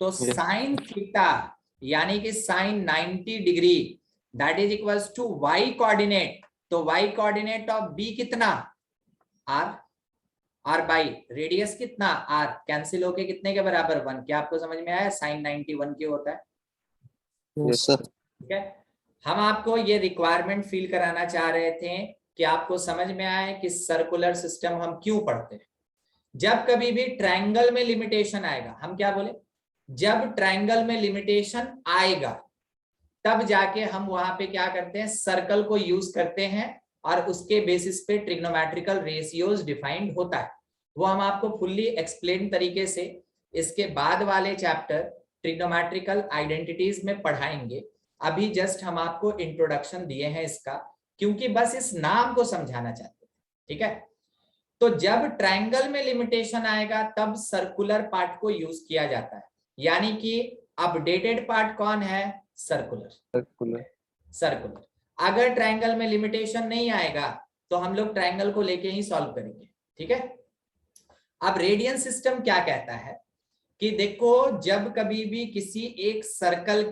तो साइन थीटा यानी कि sine 90 degree that is equals to y coordinate. तो y कोऑर्डिनेट ऑफ b कितना? r बाई रेडियस कितना? r, कैंसिल होके कितने के बराबर? 1। क्या आपको समझ में आया? साइन 90 1 के होता है। Yes, sir. ठीक है, हम आपको ये रिक्वायरमेंट फील कराना चाह रहे थे कि आपको समझ में आए कि सर्कुलर सिस्टम हम क्यों पढ़ते हैं। जब कभी भी ट्रायंगल में लिमिटेशन आएगा, हम क्या बोले, जब ट्रायंगल में लिमिटेशन आएगा तब जाके हम वहां पे क्या करते हैं, सर्कल को यूज करते हैं और उसके बेसिस पे ट्रिग्नोमेट्रिकल रेशियोज डिफाइंड होता है। वो हम आपको फुल्ली एक्सप्लेन तरीके से इसके बाद वाले चैप्टर ट्रिग्नोमेट्रिकल आइडेंटिटीज में पढ़ाएंगे। अभी जस्ट हम आपको इंट्रोडक्शन दिए हैं इसका, क्योंकि बस इस नाम को समझाना चाहते हैं। ठीक है, तो जब ट्रायंगल में लिमिटेशन आएगा तब सर्कुलर पार्ट को यूज किया जाता है, यानी कि अपडेटेड पार्ट कौन है? सर्कुलर। अगर ट्रायंगल में लिमिटेशन नहीं आएगा तो हम लोग ट्रायंगल को लेके ही सॉल्व करेंगे। ठीक है, अब रेडियन सिस्टम क्या कहता है कि देखो, जब कभी भी किसी एक सर्कल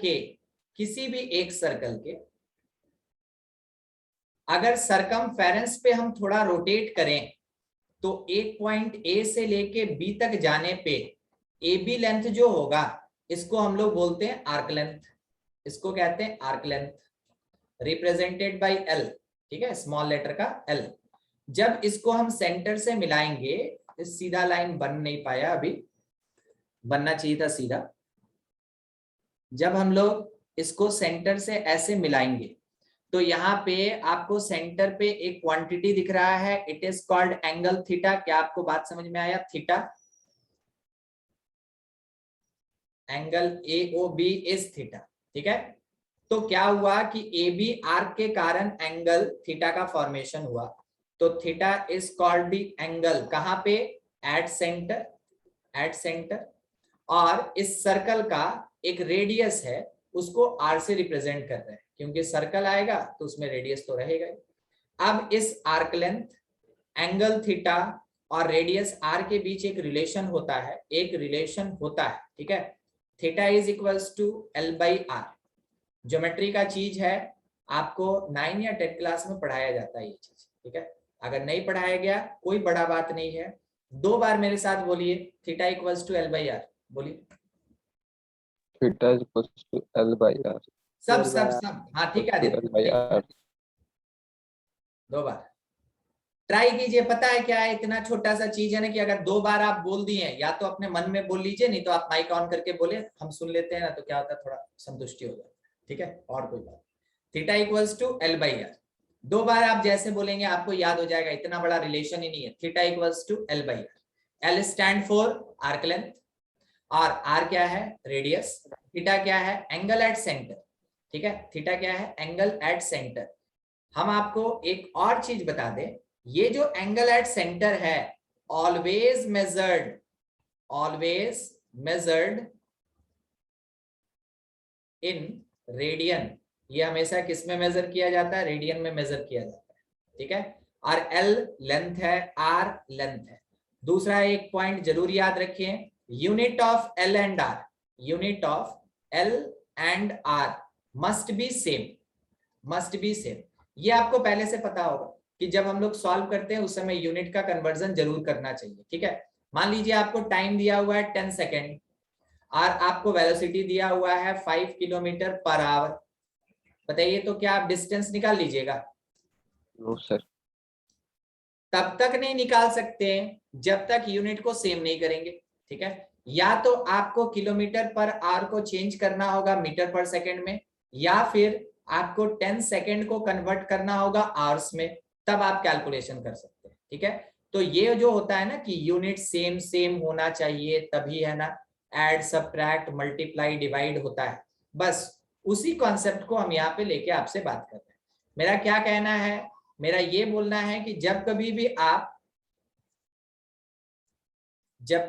के अगर सरकमफेरेंस पे हम थोड़ा रोटेट करें तो एक पॉइंट ए से लेके बी तक जाने पे ए बी लेंथ जो होगा इसको हम लोग बोलते हैं आर्क लेंथ। इसको कहते हैं arc length, represented by L. ठीक है, स्मॉल लेटर का एल। जब इसको हम सेंटर से मिलाएंगे, इस सीधा लाइन बन नहीं पाया, अभी बनना चाहिए था सीधा। जब हम लोग इसको सेंटर से ऐसे मिलाएंगे तो यहाँ पे आपको सेंटर पे एक क्वांटिटी दिख रहा है, it is called angle theta. क्या आपको बात समझ में आया? Theta, angle AOB is theta. ठीक है, तो क्या हुआ कि ए बी आर्क के कारण एंगल थीटा का फॉर्मेशन हुआ। तो theta is called the angle कहां पे, एट सेंटर, एट सेंटर। और इस सर्कल का एक रेडियस है, उसको आर से रिप्रेजेंट कर रहे हैं, क्योंकि सर्कल आएगा तो उसमें रेडियस तो रहेगा ही। अब इस आर्क लेंथ, एंगल थीटा और रेडियस आर के बीच एक रिलेशन होता है, एक रिलेशन होता है, ठीक है। Theta is equals to L by R. Geometry का चीज है, आपको 9 या 10 क्लास में पढ़ाया जाता है ये चीज, ठीक है। अगर नहीं पढ़ाया गया कोई बड़ा बात नहीं है। 2 बार मेरे साथ बोलिए, theta equals to L by R, बोलिए। Theta is equals to L by R. सब सब सब, हाँ ठीक है एल बाई आदित्य, आर। 2 बार ट्राई कीजिए। पता है क्या है, इतना छोटा सा चीज है ना कि अगर 2 बार आप बोल दिए, या तो अपने मन में बोल लीजिए, नहीं तो आप माइक ऑन करके बोले, हम सुन लेते हैं ना, तो क्या होता है थोड़ा संतुष्टि हो जाती है, ठीक है। और कोई बात, theta equals to L by R. 2 बार आप जैसे बोलेंगे आपको याद हो जाएगा, इतना बड़ा रिलेशन ही नहीं है। Theta equals to L by R. L stand for arc length, और आर क्या है, रेडियस। थीटा क्या है, एंगल एट सेंटर, ठीक है। थीटा क्या है, एंगल एट सेंटर। हम आपको एक और चीज बता दें, ये जो एंगल एट सेंटर है always measured, always measured in radian. ये हमेशा किस में मेजर किया जाता है, रेडियन में मेजर किया जाता है, ठीक है। और एल लेंथ है, आर लेंथ है। दूसरा एक पॉइंट जरूर याद रखिए, unit of L and R, unit of L and R must be same, must be same. ये आपको पहले से पता होगा कि जब हम लोग सॉल्व करते हैं उस समय यूनिट का कन्वर्जन जरूर करना चाहिए, ठीक है। मान लीजिए आपको टाइम दिया हुआ है 10 सेकेंड और आपको वेलोसिटी दिया हुआ है 5 किलोमीटर पर आवर। बताइए तो क्या आप डिस्टेंस निकाल लीजिएगा? No sir. तब तक नहीं निकाल सकते जब तक यूनिट को सेम नहीं करेंगे, ठीक है। या तो आपको किलोमीटर पर आवर को चेंज करना होगा मीटर पर सेकेंड में, या फिर आपको 10 सेकेंड को कन्वर्ट करना होगा आवर्स में, तब आप कैलकुलेशन कर सकते हैं, ठीक है। तो ये जो होता है ना कि यूनिट सेम सेम होना चाहिए, तभी है ना ऐड सब्ट्रैक्ट मल्टीप्लाई डिवाइड होता है। बस उसी कॉन्सेप्ट को हम यहाँ पे लेके आपसे बात कर रहे हैं। मेरा क्या कहना है, मेरा ये बोलना है कि जब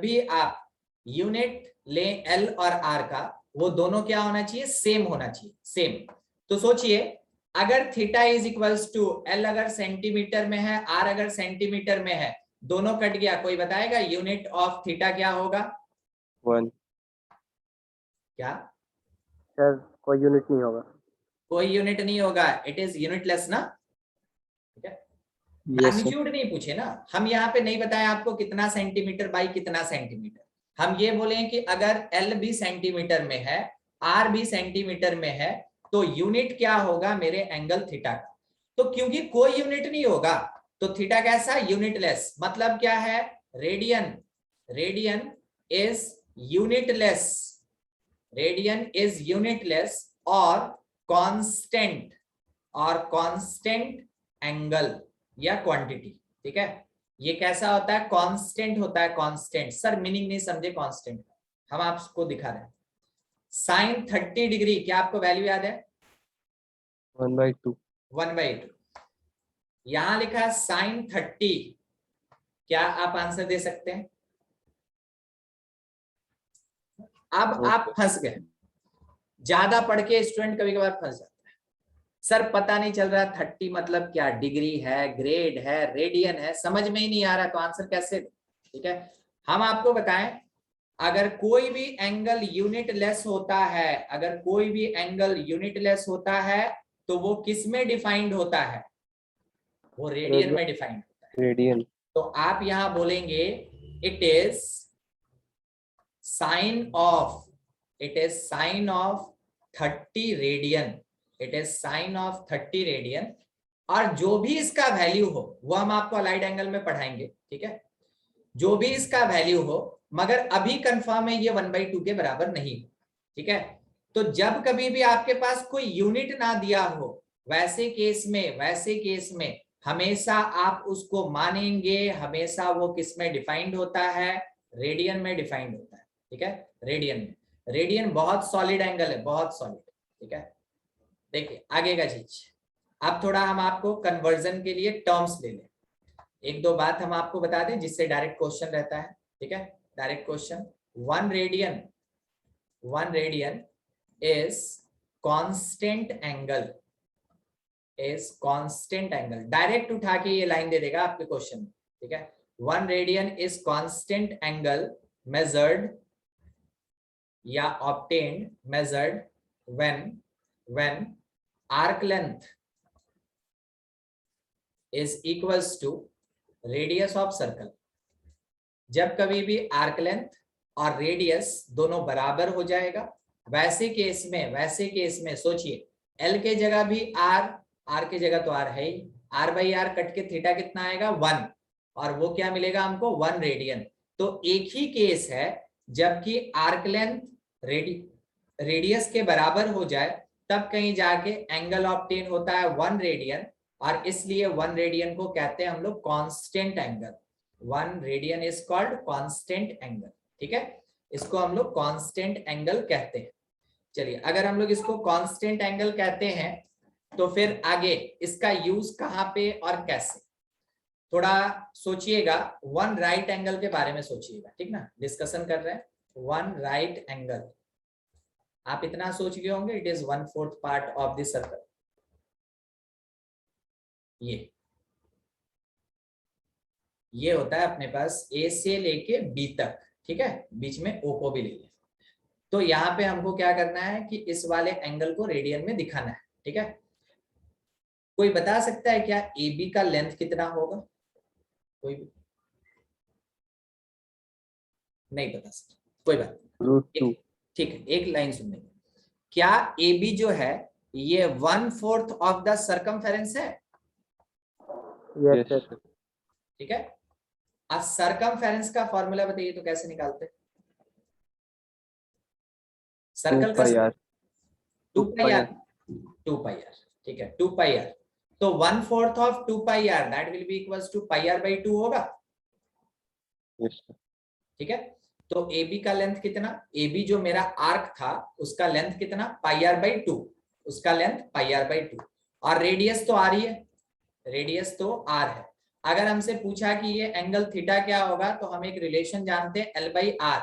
भी आप यूनिट लें एल और आर का, वो दोनों क्या होना चाहिए, सेम होना चाहिए, सेम। तो सोचिए, अगर theta is equals to L अगर सेंटीमीटर में है, आर अगर सेंटीमीटर में है, दोनों कट गया, कोई बताएगा यूनिट ऑफ थीटा क्या होगा? 1। क्या? सर कोई यूनिट नहीं होगा। कोई यूनिट नहीं होगा, इट इज यूनिटलेस ना, ठीक है। Yes, sir. मैग्नीट्यूड नहीं पूछे ना, हम यहाँ पे नहीं बताया आपको कितना सेंटीमीटर बाई कितना सेंटीमीटर। हम ये बोले कि अगर एल भी सेंटीमीटर में है, आर भी सेंटीमीटर में है, तो यूनिट क्या होगा मेरे एंगल थीटा का। तो क्योंकि कोई यूनिट नहीं होगा तो थीटा कैसा, यूनिटलेस। मतलब क्या है, radian, radian is unitless, radian is unitless और कांस्टेंट, और कांस्टेंट एंगल या क्वांटिटी, ठीक है। ये कैसा होता है, कांस्टेंट होता है, कांस्टेंट। सर मीनिंग नहीं समझे कांस्टेंट का, हम आपको दिखा रहे हैं। साइन 30 डिग्री, क्या आपको वैल्यू याद है? 1/2। 1/2। यहां लिखा है साइन 30, क्या आप आंसर दे सकते हैं? अब आप फंस गए, ज्यादा पढ़ के स्टूडेंट कभी कभार फंस जाता है। सर पता नहीं चल रहा 30 मतलब क्या, डिग्री है, ग्रेड है, रेडियन है, समझ में ही नहीं आ रहा, तो आंसर कैसे? ठीक है, हम आपको बताएं, अगर कोई भी एंगल यूनिट लेस होता है, अगर कोई भी एंगल यूनिट लेस होता है तो वो किस में डिफाइंड होता है? वो रेडियन में डिफाइंड होता है। रेडियन। तो आप यहां बोलेंगे it is sine of, it is sine of 30 radian, it is sine of 30 radian. और जो भी इसका वैल्यू हो वो हम आपको अलाइड एंगल में पढ़ाएंगे, ठीक है। जो भी इसका वैल्यू हो, मगर अभी कंफर्म है ये 1/2 के बराबर नहीं, ठीक है। तो जब कभी भी आपके पास कोई यूनिट ना दिया हो, वैसे केस में हमेशा आप उसको मानेंगे, हमेशा वो किस में डिफाइंड होता है, रेडियन में डिफाइंड होता है, ठीक है। रेडियन में, रेडियन बहुत सॉलिड एंगल है, बहुत सॉलिड, ठीक है। देखिए आगे का चीज, अब थोड़ा हम आपको कन्वर्जन के लिए टर्म्स ले लें, एक दो बात हम आपको बता दें जिससे डायरेक्ट क्वेश्चन रहता है। ठीक है, direct question, 1 radian is constant angle, is constant angle, direct उठा के ये लाइन दे देगा आपके क्वेश्चन में। ठीक है, 1 radian is constant angle measured या obtained, measured when arc length is equals to radius of circle। जब कभी भी आर्क लेंथ और रेडियस दोनों बराबर हो जाएगा, वैसे केस में सोचिए L के जगह भी R के जगह तो R है ही, R/R कट के थीटा कितना आएगा 1, और वो क्या मिलेगा हमको 1 रेडियन। तो एक ही केस है जबकि आर्क लेंथ रेडियस के बराबर हो जाए तब कहीं जाके एंगल ऑब्टेन होता है 1 रेडियन, और इसलिए 1 रेडियन को कहते हैं हम लोग constant angle. 1 radian is called constant angle. ठीक है, इसको हम लोग कांस्टेंट एंगल कहते हैं। चलिए, अगर हम लोग इसको कांस्टेंट एंगल कहते हैं तो फिर आगे इसका यूज कहां पे और कैसे, थोड़ा सोचिएगा। 1 राइट एंगल के बारे में सोचिएगा, ठीक ना, डिस्कशन कर रहे हैं 1 राइट एंगल। आप इतना सोच गए होंगे, it is 1/4 part of the circle. ये होता है अपने पास ए से लेके बी तक। ठीक है, बीच में ओ को भी ले लें। तो यहाँ पे हमको क्या करना है कि इस वाले एंगल को रेडियन में दिखाना है। ठीक है, कोई बता सकता है क्या ए बी का लेंथ कितना होगा? कोई भी नहीं बता सकता, कोई बात नहीं। ठीक है, एक लाइन सुनने, क्या ए बी जो है ये 1/4 ऑफ द सर्कमफेरेंस है? Yes sir. ठीक है, अब सर्कमफेरेंस का फॉर्मूला बताइए तो कैसे निकालते हैं? सर्कल का 2 पाई आर। ठीक है, 2 पाई आर, तो 1/4 of 2 pi R that will be equals to pi R by 2 होगा। ठीक है, तो ए बी का लेंथ कितना, ए बी जो मेरा आर्क था उसका लेंथ कितना, पाई आर बाई 2, उसका लेंथ पाई आर बाई 2, और रेडियस तो आर ही है, रेडियस तो आर है। अगर हमसे पूछा कि ये एंगल थीटा क्या होगा तो हम एक रिलेशन जानते हैं L बाई आर।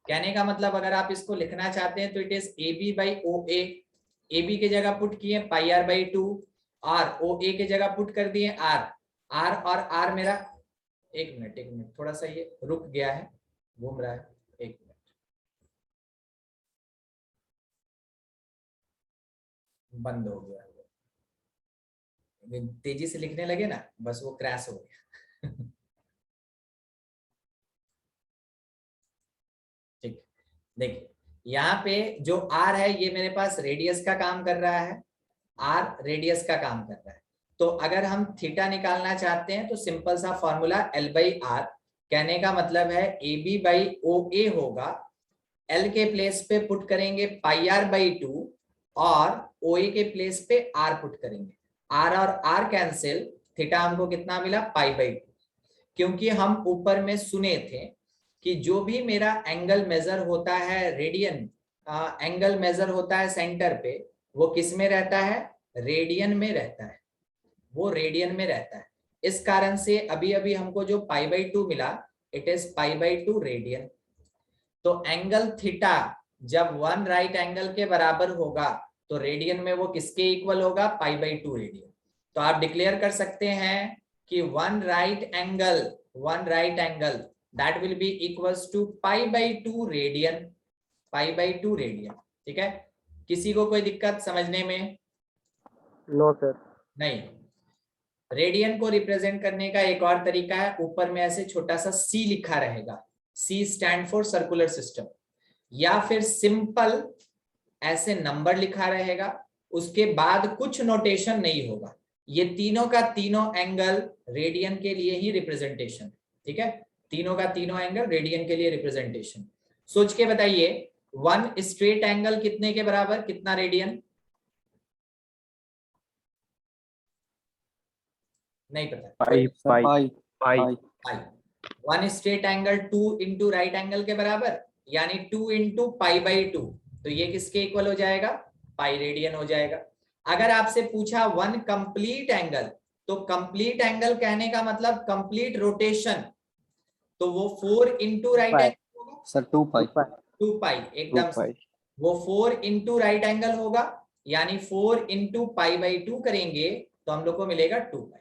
कहने का मतलब अगर आप इसको लिखना चाहते हैं तो it is A B by O A. A B के जगह पुट किए पाई आर बाई 2, और ओ ए के जगह पुट कर दिए आर। आर और आर मेरा, एक मिनट थोड़ा सा ये रुक गया है, घूम रहा है, एक मिनट, बंद हो गया, तेजी से लिखने लगे ना, बस वो क्रैश हो गया। ठीक, देखिए यहाँ पे जो आर है ये मेरे पास रेडियस का काम कर रहा है, आर रेडियस का काम कर रहा है। तो अगर हम थीटा निकालना चाहते हैं तो सिंपल सा फॉर्मूला L बाई आर। कहने का मतलब है ए बी बाई ओ ए होगा, L के प्लेस पे पुट करेंगे पाई आर बाई 2, और ओ ए के प्लेस पे आर पुट करेंगे, आर और आर कैंसिल, थीटा हमको कितना मिला, पाई बाई 2। क्योंकि हम ऊपर में सुने थे कि जो भी मेरा एंगल मेजर होता है रेडियन, एंगल मेजर होता है सेंटर पे, वो किस में रहता है, रेडियन में रहता है, वो रेडियन में रहता है। इस कारण से अभी अभी हमको जो पाई बाई 2 मिला, it is pi by 2 radian. तो एंगल थीटा जब 1 राइट एंगल के बराबर होगा तो रेडियन में वो किसके इक्वल होगा, पाई बाई 2 रेडियन। तो आप डिक्लेयर कर सकते हैं कि 1 right angle that will be equals to pi by 2 radian, pi by 2 radian. ठीक है, किसी को कोई दिक्कत समझने में? No sir. नहीं। रेडियन को रिप्रेजेंट करने का एक और तरीका है, ऊपर में ऐसे छोटा सा C लिखा रहेगा, C stand for circular system, या फिर सिंपल ऐसे नंबर लिखा रहेगा, उसके बाद कुछ नोटेशन नहीं होगा। ये तीनों का तीनों एंगल रेडियन के लिए ही रिप्रेजेंटेशन। ठीक है, तीनों का तीनों एंगल रेडियन के लिए रिप्रेजेंटेशन। सोच के बताइए 1 स्ट्रेट एंगल कितने के बराबर, कितना रेडियन? नहीं पता, पाई। 1 straight angle 2 into right angle के बराबर, यानी 2 इंटू पाई बाई 2, तो ये किसके इक्वल हो जाएगा, पाई रेडियन हो जाएगा। अगर आपसे पूछा वन कंप्लीट एंगल, तो कंप्लीट एंगल कहने का मतलब कंप्लीट रोटेशन, तो वो 4 इंटू राइट Pi. एंगल होगा, सर 2 पाई 2 पाई, एकदम सही। वो 4 इंटू राइट एंगल होगा, यानी 4 इंटू पाई बाई 2 करेंगे तो हम लोग को मिलेगा 2 पाई।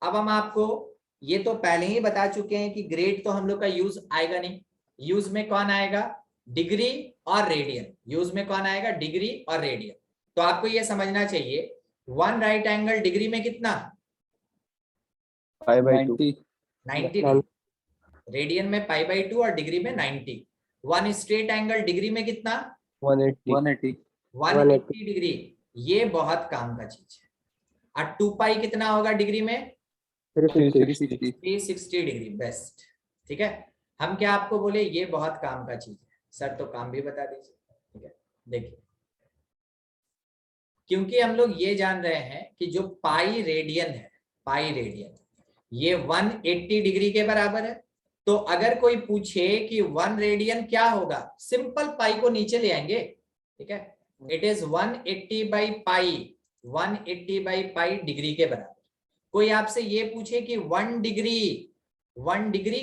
अब हम आपको ये तो पहले ही बता चुके हैं कि ग्रेड तो हम लोग का यूज आएगा नहीं। यूज में कौन आएगा? डिग्री और रेडियन। यूज में कौन आएगा? डिग्री और रेडियन। तो आपको ये समझना चाहिए, वन राइट एंगल डिग्री में कितना? पाई बाई 2 90 डिग्री। रेडियन में पाई बाई 2 और डिग्री में 90। वन स्ट्रेट एंगल डिग्री में कितना? 180 180 डिग्री। ये बहुत काम का चीज है। और 2 पाई कितना होगा डिग्री में? 360. 360 डिग्री। बेस्ट, ठीक है। हम क्या आपको बोले, ये बहुत काम का चीज है। सर तो काम भी बता दीजिए, ठीक है। देखिए, क्योंकि हम लोग ये जान रहे हैं कि जो पाई रेडियन है, पाई रेडियन ये 180 डिग्री के बराबर है। तो अगर कोई पूछे कि 1 रेडियन क्या होगा, सिंपल पाई को नीचे ले आएंगे, ठीक है। It is 180 by pi, 180 by pi degree के बराबर। कोई आपसे ये पूछे कि 1 डिग्री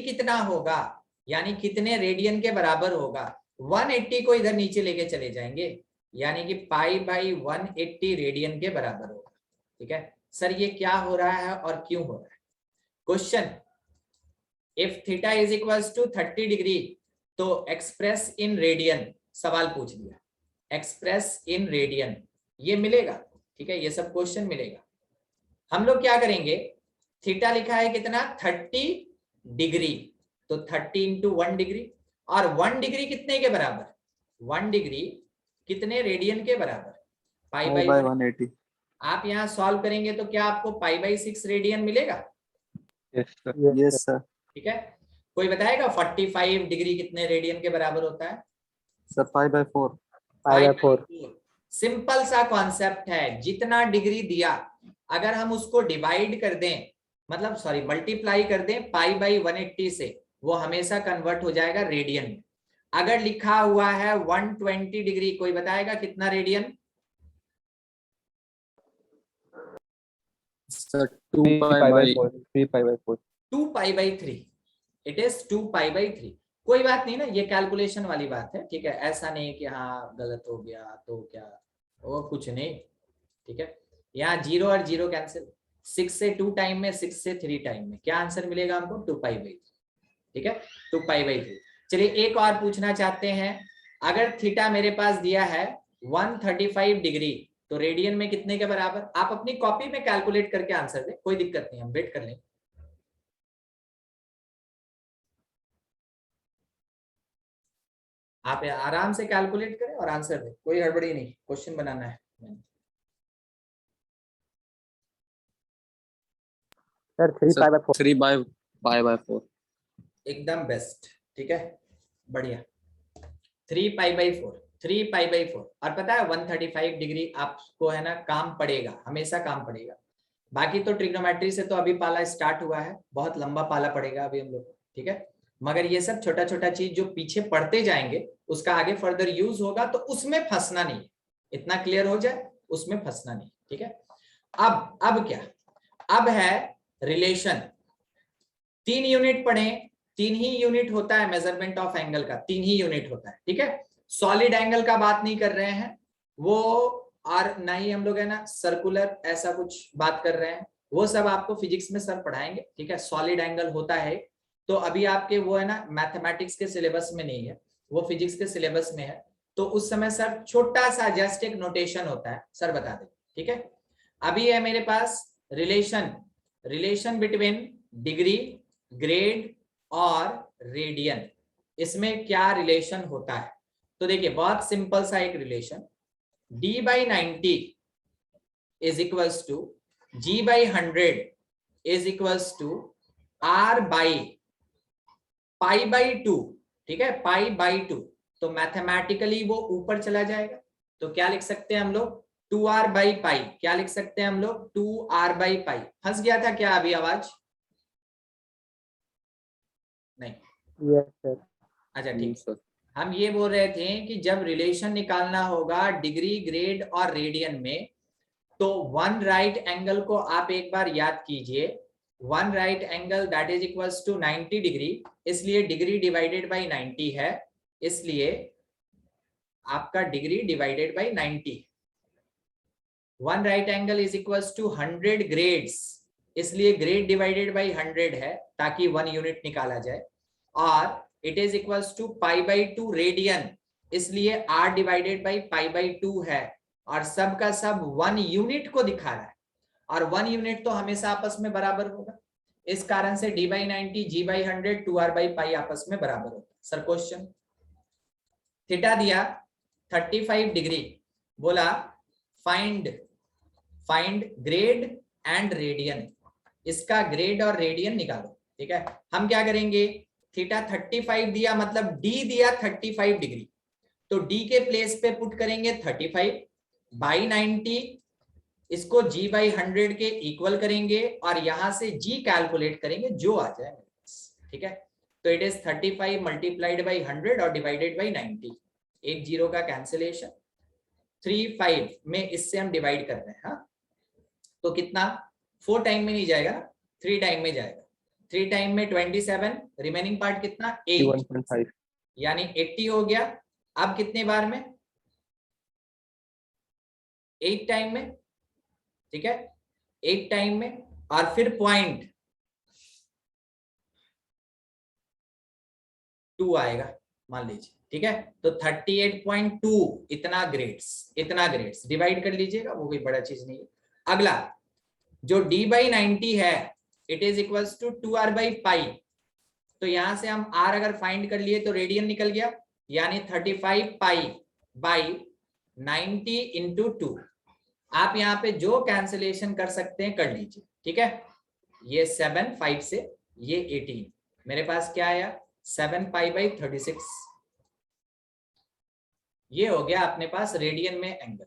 कितना होगा, यानी कितने रेडियन के बराबर होगा, 180 को इधर नीचे लेके चले जाएंगे, यानी कि पाई बाई 180 रेडियन के बराबर होगा, ठीक है। सर ये क्या हो रहा है और क्यों हो रहा है? Question, if theta is equals to 30 degree, तो एक्सप्रेस इन रेडियन, सवाल पूछ दिया, एक्सप्रेस इन रेडियन ये मिलेगा, ठीक है। ये सब क्वेश्चन मिलेगा। हम लोग क्या करेंगे, थीटा लिखा है कितना? 30 डिग्री, तो 30 इंटू 1 डिग्री, और 1 डिग्री कितने के बराबर? 1 डिग्री कितने रेडियन के बराबर? पाई बाई 180 आप यहाँ सॉल्व करेंगे तो क्या आपको पाई बाई 6 रेडियन मिलेगा? यस सर यस सर ठीक है। कोई बताएगा 45 डिग्री कितने रेडियन के बराबर होता है? सर 5/4 5/4. सिंपल सा कॉन्सेप्ट है, जितना डिग्री दिया अगर हम उसको डिवाइड कर दें, मतलब सॉरी मल्टीप्लाई कर दें पाई बाई 180 से, वो हमेशा कन्वर्ट हो जाएगा रेडियन में। अगर लिखा हुआ है 120 डिग्री, कोई बताएगा कितना radian? Sir 2 3 pi pi by by 4 3 pi by 4 2 pi by 3। It is 2 pi by 3। कोई बात नहीं ना, ये कैलकुलेशन वाली बात है, ठीक है। ऐसा नहीं कि हाँ गलत हो गया तो क्या, वो कुछ नहीं, ठीक है। यहाँ 0 और 0 कैंसिल, 6 से 2 टाइम में, 6 से 3 टाइम में, क्या आंसर मिलेगा हमको? 2 पाई बाई 3, ठीक है। 2 पाई बाई 3। चलिए एक और पूछना चाहते हैं, अगर थीटा मेरे पास दिया है 135 डिग्री, तो रेडियन में कितने के बराबर? आप अपनी कॉपी में कैलकुलेट करके आंसर दें, कोई दिक्कत नहीं, हम वेट कर लेंगे। आप आराम से कैलकुलेट करें और आंसर दें, कोई हड़बड़ी नहीं, क्वेश्चन बनाना है। Sir, 3/4. 3/4 एकदम बेस्ट, ठीक है, बढ़िया। 3 पाई बाई 4, 3 पाई बाई 4। और पता है 135 डिग्री आपको है ना काम पड़ेगा, हमेशा काम पड़ेगा। बाकी तो ट्रिग्नोमेट्री से तो अभी पाला स्टार्ट हुआ है, बहुत लंबा पाला पड़ेगा अभी हम लोग को, ठीक है। मगर ये सब छोटा छोटा चीज जो पीछे पढ़ते जाएंगे उसका आगे फर्दर यूज होगा, तो उसमें फंसना नहीं है, इतना क्लियर हो जाए, उसमें फंसना नहीं, ठीक है। अब क्या, अब है रिलेशन। 3 यूनिट पढ़े, 3 ही यूनिट होता है मेजरमेंट ऑफ एंगल का, 3 ही यूनिट होता है, ठीक है। सॉलिड एंगल का बात नहीं कर रहे हैं वो, और ना ही हम लोग है ना सर्कुलर ऐसा कुछ बात कर रहे हैं, वो सब आपको फिजिक्स में सर पढ़ाएंगे, ठीक है। सॉलिड एंगल होता है, तो अभी आपके वो है ना मैथमेटिक्स के सिलेबस में नहीं है, वो फिजिक्स के सिलेबस में है, तो उस समय सर छोटा सा जस्ट एक नोटेशन होता है, सर बता दे, ठीक है। अभी है मेरे पास रिलेशन बिटवीन डिग्री, ग्रेड और रेडियन, इसमें क्या रिलेशन होता है? तो देखिए बहुत सिंपल सा एक relation, d/90 is equals to g/100 is equals to r/π/2, ठीक है, π/2। तो मैथमेटिकली वो ऊपर चला जाएगा, तो क्या लिख सकते हैं हम लोग? 2r/π। क्या लिख सकते हैं हम लोग? 2r/π। फंस गया था क्या अभी आवाज? नहीं, Yes, sir. अच्छा ठीक। हम ये बोल रहे थे कि जब रिलेशन निकालना होगा डिग्री, ग्रेड और रेडियन में, तो वन राइट एंगल को आप एक बार याद कीजिए, one right angle that is equals to 90 degree, इसलिए डिग्री डिवाइडेड बाय 90 है, इसलिए आपका degree divided by 90। One right angle is equals to 100 grades, इसलिए ग्रेड डिवाइडेड बाय 100 है ताकि 1 यूनिट निकाला जाए, और it is equals to pi by 2 radian, इसलिए r divided by pi by 2 है, और सब का सब 1 यूनिट को दिखा रहा है, और 1 यूनिट तो हमेशा आपस में बराबर होगा, इस कारण से d by 90 g by 100 2r by पाई आपस में बराबर होगा। सर क्वेश्चन थीटा दिया 35 डिग्री, बोला फाइंड ग्रेड एंड रेडियन, इसका ग्रेड और रेडियन निकालो। ठीक है, हम क्या करेंगे, थीटा 35 दिया मतलब d दिया 35 डिग्री, तो d के प्लेस पे पुट करेंगे 35 बाई 90, इसको g बाई 100 के इक्वल करेंगे और यहां से g कैलकुलेट करेंगे जो आ जाए। ठीक है, तो इट इज 35 मल्टीप्लाइड बाई 100 और डिवाइडेड बाई 90, एक जीरो का कैंसिलेशन, 35 में इससे हम डिवाइड कर रहे हैं। हाँ, तो कितना 4 टाइम में नहीं जाएगा, 3 टाइम में जाएगा, 3 टाइम में 27, रिमेनिंग पार्ट कितना 8, 1.5 यानी 80 हो गया। अब कितने बार में, 8 टाइम में। ठीक है, 8 टाइम में, और फिर पॉइंट 2 आएगा मान लीजिए। ठीक है, तो 38.2 इतना ग्रेड्स डिवाइड कर लीजिएगा, वो कोई बड़ा चीज नहीं है। अगला जो d बाई 90 है, it is equals to 2r by pi, तो यहां से हम r अगर फाइंड कर लिए तो रेडियन निकल गया, यानी 35 पाई बाई 90 इंटू 2। आप यहाँ पे जो कैंसिलेशन कर सकते हैं कर लीजिए। ठीक है, ये 7 5 से ये 18, मेरे पास क्या आया 7 पाई बाई 36, ये हो गया अपने पास रेडियन में एंगल।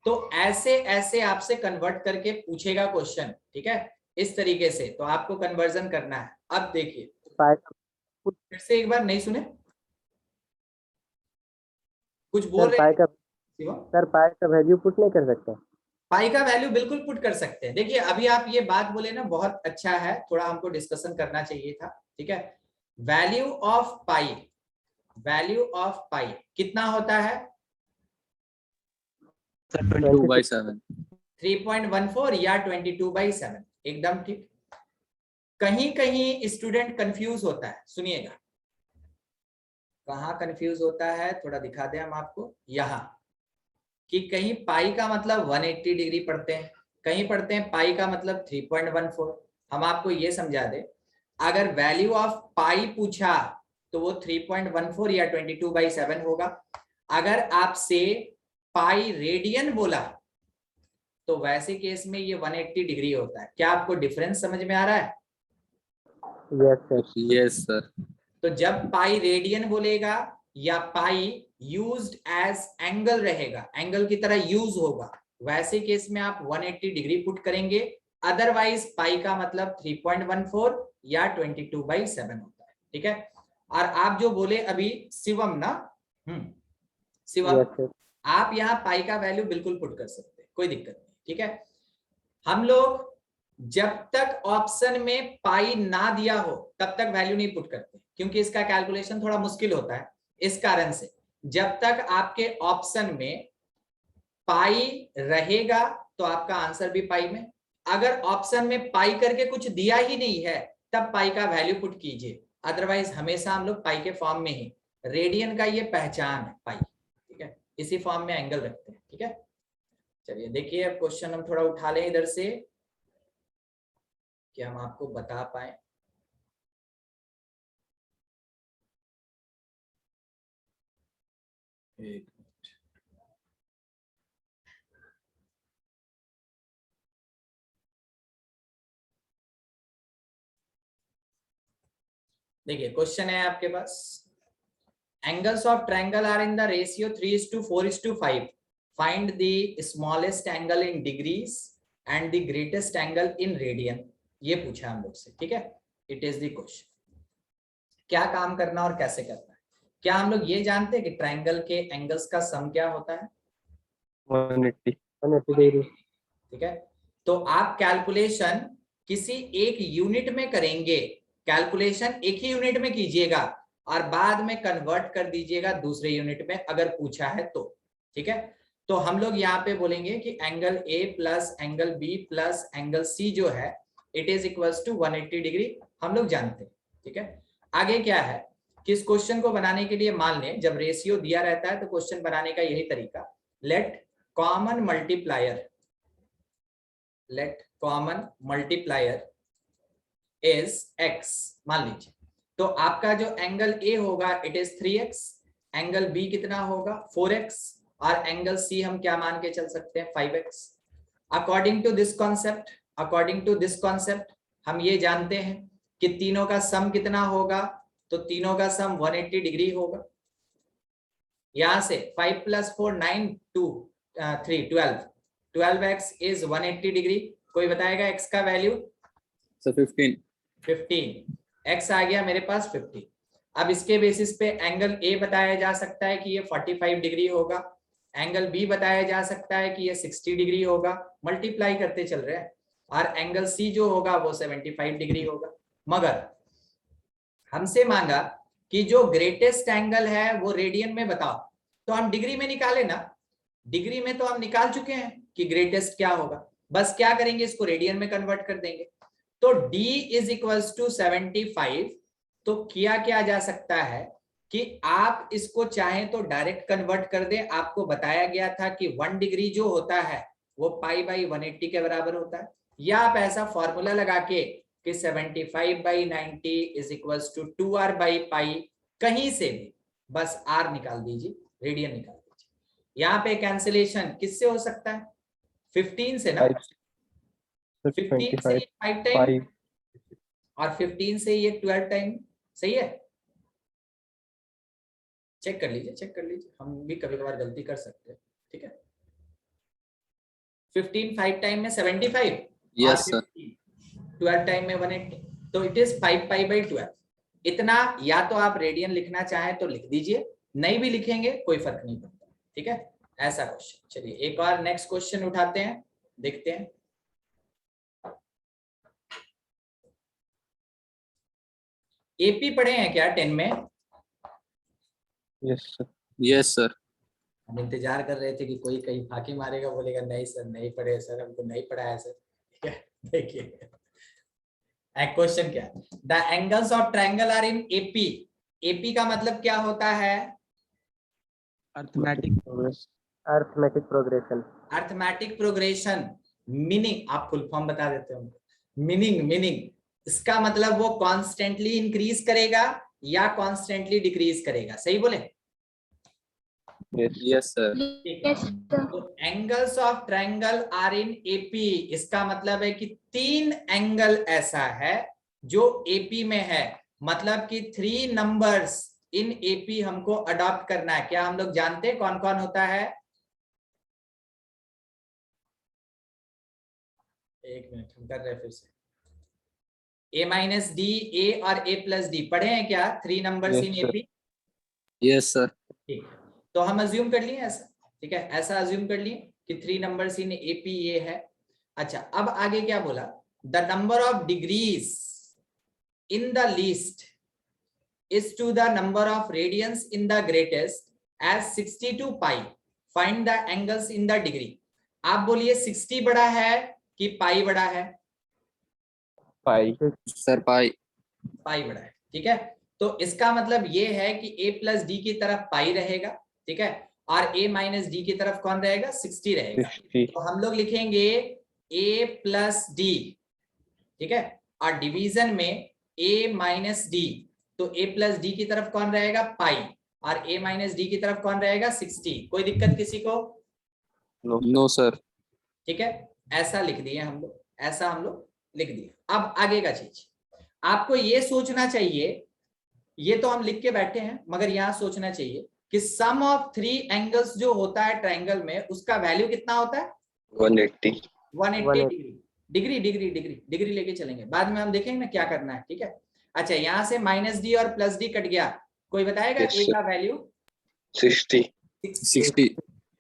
तो ऐसे आपसे कन्वर्ट करके पूछेगा क्वेश्चन। ठीक है, इस तरीके से तो आपको कन्वर्जन करना है। अब देखिए फिर से एक बार, नहीं सुने, कुछ बोल रहे हैं सर पाई का वैल्यू पुट नहीं कर सकते? पाई का वैल्यू बिल्कुल पुट कर सकते हैं। देखिए अभी आप ये बात बोले ना, बहुत अच्छा है, थोड़ा हमको डिस्कशन करना चाहिए था। ठीक है, वैल्यू ऑफ पाई कितना होता है 2/7 3.14 या 22/7, एकदम ठीक। कहीं कहीं स्टूडेंट कंफ्यूज होता है, सुनिएगा कहाँ कंफ्यूज होता है, थोड़ा दिखा दें हम आपको यहाँ, कि कहीं पाई का मतलब 180 डिग्री पढ़ते हैं, कहीं पढ़ते हैं पाई का मतलब 3.14। हम आपको ये समझा दें, अगर वैल्यू ऑफ पाई पूछा तो वो 3.14 या 22/7 होगा। अगर आपसे पाई रेडियन बोला तो वैसे केस में ये 180 डिग्री होता है। क्या आपको डिफरेंस समझ में आ रहा है? Yes sir. तो जब पाई रेडियन बोलेगा या पाई यूज्ड एज एंगल रहेगा, एंगल की तरह यूज होगा, वैसे केस में आप 180 डिग्री पुट करेंगे। अदरवाइज पाई का मतलब 3.14 या 22/7 होता है। ठीक है, और आप जो बोले अभी शिवम ना, शिवम, आप यहाँ पाई का वैल्यू बिल्कुल पुट कर सकते हैं, कोई दिक्कत नहीं। ठीक है, हम लोग जब तक ऑप्शन में पाई ना दिया हो तब तक वैल्यू नहीं पुट करते, क्योंकि इसका कैलकुलेशन थोड़ा मुश्किल होता है। इस कारण से जब तक आपके ऑप्शन में पाई रहेगा तो आपका आंसर भी पाई में, अगर ऑप्शन में पाई करके कुछ दिया ही नहीं है तब पाई का वैल्यू पुट कीजिए, अदरवाइज हमेशा हम लोग पाई के फॉर्म में ही, रेडियन का ये पहचान है पाई। ठीक है, इसी फॉर्म में एंगल रखते हैं। ठीक है, चलिए देखिए अब क्वेश्चन हम थोड़ा उठा लें इधर से कि हम आपको बता पाए। एक मिनट, देखिए क्वेश्चन है आपके पास, angles of triangle are in the ratio 3:4:5, find the smallest angle in degrees and the greatest angle in radian, ये पूछा हम लोग से। ठीक है, इट इज द क्वेश्चन। क्या काम करना और कैसे करना है? क्या हम लोग ये जानते हैं कि ट्रायंगल के एंगल्स का सम क्या होता है? 180 डिग्री। ठीक है। तो आप कैलकुलेशन किसी एक यूनिट में करेंगे, कैलकुलेशन एक ही यूनिट में कीजिएगा और बाद में कन्वर्ट कर दीजिएगा दूसरे यूनिट में अगर पूछा है तो, ठीक है। तो हम लोग यहाँ पे बोलेंगे कि angle A plus angle B plus angle C जो है it is equals to 180 degree, हम लोग जानते हैं, ठीक है। आगे क्या है कि इस क्वेश्चन को बनाने के लिए मान लें जब रेशियो दिया रहता है तो क्वेश्चन बनाने का यही तरीका, late common multiplier is x मान लीजिए। तो आपका जो एंगल A होगा it is 3x, angle B कितना होगा 4x और एंगल C हम क्या मान के चल सकते हैं 5x। According to this concept हम ये जानते हैं कि तीनों का सम कितना होगा, तो तीनों का सम 180 डिग्री होगा। यहां से 5 + 4 9 2 3 12x इज 180 डिग्री। कोई बताएगा x का वैल्यू? सर 15 x आ गया मेरे पास 50। अब इसके बेसिस पे एंगल A बताया जा सकता है कि ये 45 डिग्री होगा, एंगल B बताया जा सकता है कि ये 60 डिग्री होगा, मल्टीप्लाई करते चल रहे हैं, और एंगल C जो होगा वो 75 डिग्री होगा। मगर हमसे मांगा कि जो ग्रेटेस्ट एंगल है वो रेडियन में बताओ, तो हम डिग्री में निकाले ना, डिग्री में तो हम निकाल चुके हैं कि ग्रेटेस्ट क्या होगा, बस क्या करेंगे इसको रेडियन में कन्वर्ट कर देंगे। तो d इज इक्वल्स टू 75। तो किया क्या जा सकता है कि आप इसको चाहें तो डायरेक्ट कन्वर्ट कर दें। आपको बताया गया था कि 1 डिग्री जो होता है वो π/180 के बराबर होता है, या आप ऐसा फॉर्मूला लगा के कि 75/90 इज इक्वल्स टू 2r/π, कहीं से भी बस r निकाल दीजिए, रेडियन निकाल दीजिए। यहाँ पे कैंसिलेशन किससे हो सकता है 15 से ना, 15 से 5 टाइम और 15 से ये 12 टाइम, सही है। चेक कर लीजिए, हम भी कभी कभार गलती कर सकते हैं, ठीक है। 15 5 टाइम में 75, यस सर, 12 टाइम में 180, तो इट इज 5π/12। इतना या तो आप रेडियन लिखना चाहें तो लिख दीजिए, नहीं भी लिखेंगे कोई फर्क नहीं पड़ता, ठीक है। ऐसा क्वेश्चन। चलिए एक और नेक्स्ट क्वेश्चन उठाते हैं, देखते हैं। एपी पढ़े हैं क्या 10 में? Yes sir. हम इंतजार कर रहे थे कि कोई कहीं फाकी मारेगा, बोलेगा नहीं सर नहीं पढ़े सर, हमको नहीं पढ़ा है सर, ठीक है। देखिए क्वेश्चन क्या, the angles of triangle are in AP. AP का मतलब क्या होता है? Arithmetic progression. मीनिंग आप फुल फॉर्म बता देते हो। मीनिंग इसका मतलब वो कॉन्स्टेंटली इंक्रीज करेगा या कॉन्स्टेंटली डिक्रीज करेगा, सही बोले? Yes sir. तो angles of triangle are in AP, इसका मतलब है कि 3 एंगल ऐसा है जो एपी में है, मतलब कि 3 नंबर्स इन एपी हमको अडॉप्ट करना है। क्या हम लोग जानते हैं कौन कौन होता है? एक मिनट, हम कर रहे हैं फिर से। a-d, a और a+d पढ़े हैं क्या 3 numbers in AP? Yes sir. ठीक, तो हम अज्यूम कर लिए ऐसा, ठीक है, ऐसा अज्यूम कर लिए कि 3 नंबर्स इन एपी ये है। अच्छा, अब आगे क्या बोला, the number of degrees in the least is to the number of radians in the greatest as 62 pi, find the angles in the degree. आप बोलिए 60 बड़ा है कि पाई बड़ा है? पाई सर, पाई बड़ा है, ठीक है। तो इसका मतलब ये है कि a+d की तरफ पाई रहेगा, ठीक है, और a-d की तरफ कौन रहेगा 60 रहेगा। तो हम लोग लिखेंगे a+d, ठीक है, और डिवीजन में a-d, तो a+d की तरफ कौन रहेगा पाई और a-d की तरफ कौन रहेगा 60। कोई दिक्कत किसी को? No sir. ठीक है, ऐसा लिख दिए हम लोग, ऐसा हम लोग लिख दिए। अब आगे का चीज आपको ये सोचना चाहिए, ये तो हम लिख के बैठे हैं, मगर यहां सोचना चाहिए कि सम ऑफ 3 एंगल्स जो होता है ट्रायंगल में उसका वैल्यू कितना होता है? 180 डिग्री लेके चलेंगे, बाद में हम देखेंगे ना क्या करना है, ठीक है। अच्छा, यहां से -d और +d कट गया, कोई बताएगा a का वैल्यू? 60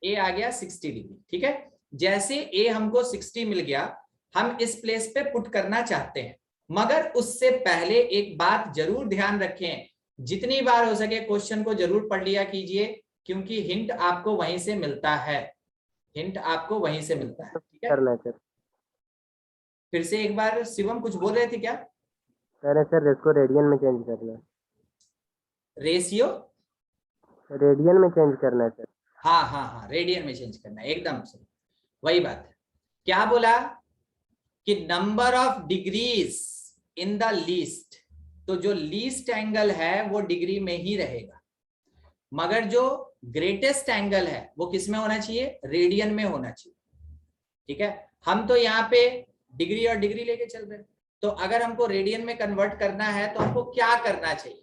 a आ गया 60 डिग्री, ठीक है। जैसे ए हमको 60 मिल गया, हम इस प्लेस पे पुट करना चाहते हैं, मगर उससे पहले एक बात जरूर ध्यान रखें, जितनी बार हो सके क्वेश्चन को जरूर पढ़ लिया कीजिए, क्योंकि हिंट आपको वहीं से मिलता है, हिंट आपको वहीं से मिलता है। ठीक है, करना सर। फिर से एक बार, शिवम कुछ बोल रहे थे क्या? सर इसको रेडियन में चेंज करना है, रेशियो, रेडियन में चेंज करना है सर। हाँ हाँ हाँ, रेडियन में चेंज करना है, एकदम सही, वही बात है। क्या बोला कि number of degrees in the least, तो जो लीस्ट एंगल है वो डिग्री में ही रहेगा, मगर जो ग्रेटेस्ट एंगल है वो किस में होना चाहिए? रेडियन में होना चाहिए। ठीक है, हम तो यहाँ पे डिग्री और डिग्री लेके चल रहे हैं, तो अगर हमको रेडियन में कन्वर्ट करना है तो हमको क्या करना चाहिए?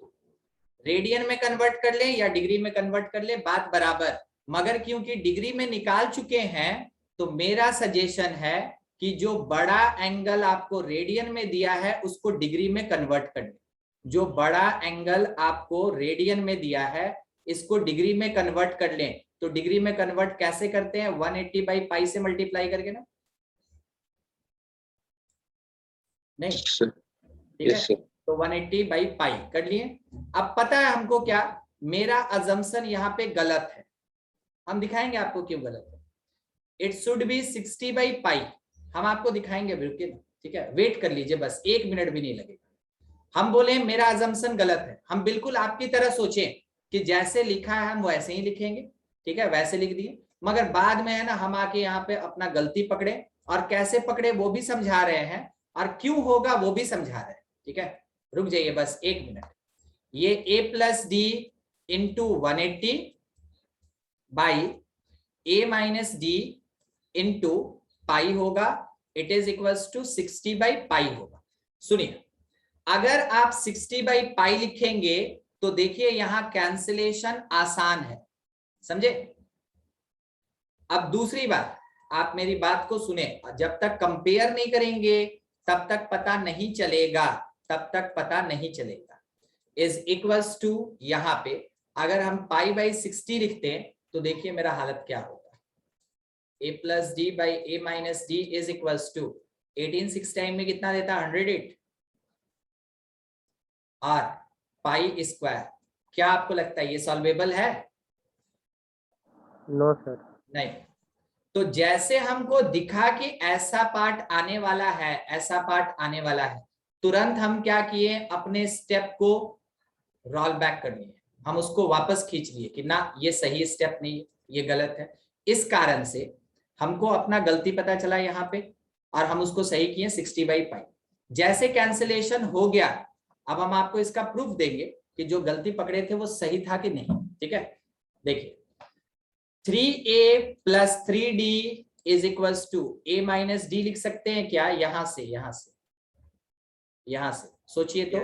रेडियन में कन्वर्ट कर ले या डिग्री में कन्वर्ट कर ले, बात बराबर, मगर क्योंकि डिग्री में निकाल चुके हैं तो मेरा सजेशन है कि जो बड़ा एंगल आपको रेडियन में दिया है उसको डिग्री में कन्वर्ट कर ले। जो बड़ा एंगल आपको रेडियन में दिया है इसको डिग्री में कन्वर्ट कर लें। तो डिग्री में कन्वर्ट कैसे करते हैं? 180 बाई पाई से मल्टीप्लाई करके ना, नहीं ठीक है, तो 180 बाई पाई कर लिए। अब पता है हमको क्या, मेरा अजम्पशन यहाँ पे गलत है, हम दिखाएंगे आपको क्यों गलत है। इट शुड बी 60 बाई पाई, हम आपको दिखाएंगे, रुकिए ना, ठीक है, वेट कर लीजिए, बस 1 मिनट भी नहीं लगेगा। हम बोले मेरा अजम्पशन गलत है, हम बिल्कुल आपकी तरह सोचें कि जैसे लिखा है हम वैसे ही लिखेंगे, ठीक है, वैसे लिख दिए, मगर बाद में है ना हम आके यहाँ पे अपना गलती पकड़े, और कैसे पकड़े वो भी समझा रहे हैं, और क्यों होगा वो भी समझा रहे हैं। ठीक है, रुक जाइए बस 1 मिनट। ये a plus D into 180 by a minus D into pi होगा, it is equals to 60 by pi होगा। सुनिए, अगर आप 60 बाई पाई लिखेंगे तो देखिए यहां कैंसिलेशन आसान है, समझे। अब दूसरी बात, आप मेरी बात को सुने, जब तक कंपेयर नहीं करेंगे तब तक पता नहीं चलेगा, तब तक पता नहीं चलेगा। इज इक्वल्स टू, यहां पे अगर हम पाई बाई 60 लिखते हैं तो देखिए मेरा हालत क्या होगा, a plus D by A minus D is equals to 18 6 time में कितना देता है? 108 और पाई स्क्वायर। क्या आपको लगता है ये सॉल्वेबल है? No sir. नहीं। तो जैसे हमको दिखा कि ऐसा पार्ट आने वाला है, ऐसा पार्ट आने वाला है, तुरंत हम क्या किए, अपने स्टेप को रोल बैक कर लिए, हम उसको वापस खींच लिए कि ना ये सही स्टेप नहीं, ये गलत है। इस कारण से हमको अपना गलती पता चला यहाँ पे, और हम उसको सही किए 60 बाई पाई। जैसे कैंसिलेशन हो गया, अब हम आपको इसका प्रूफ देंगे कि जो गलती पकड़े थे वो सही था कि नहीं। ठीक है, देखिए 3a plus 3d is equals to a minus D लिख सकते हैं क्या? यहां से सोचिए तो।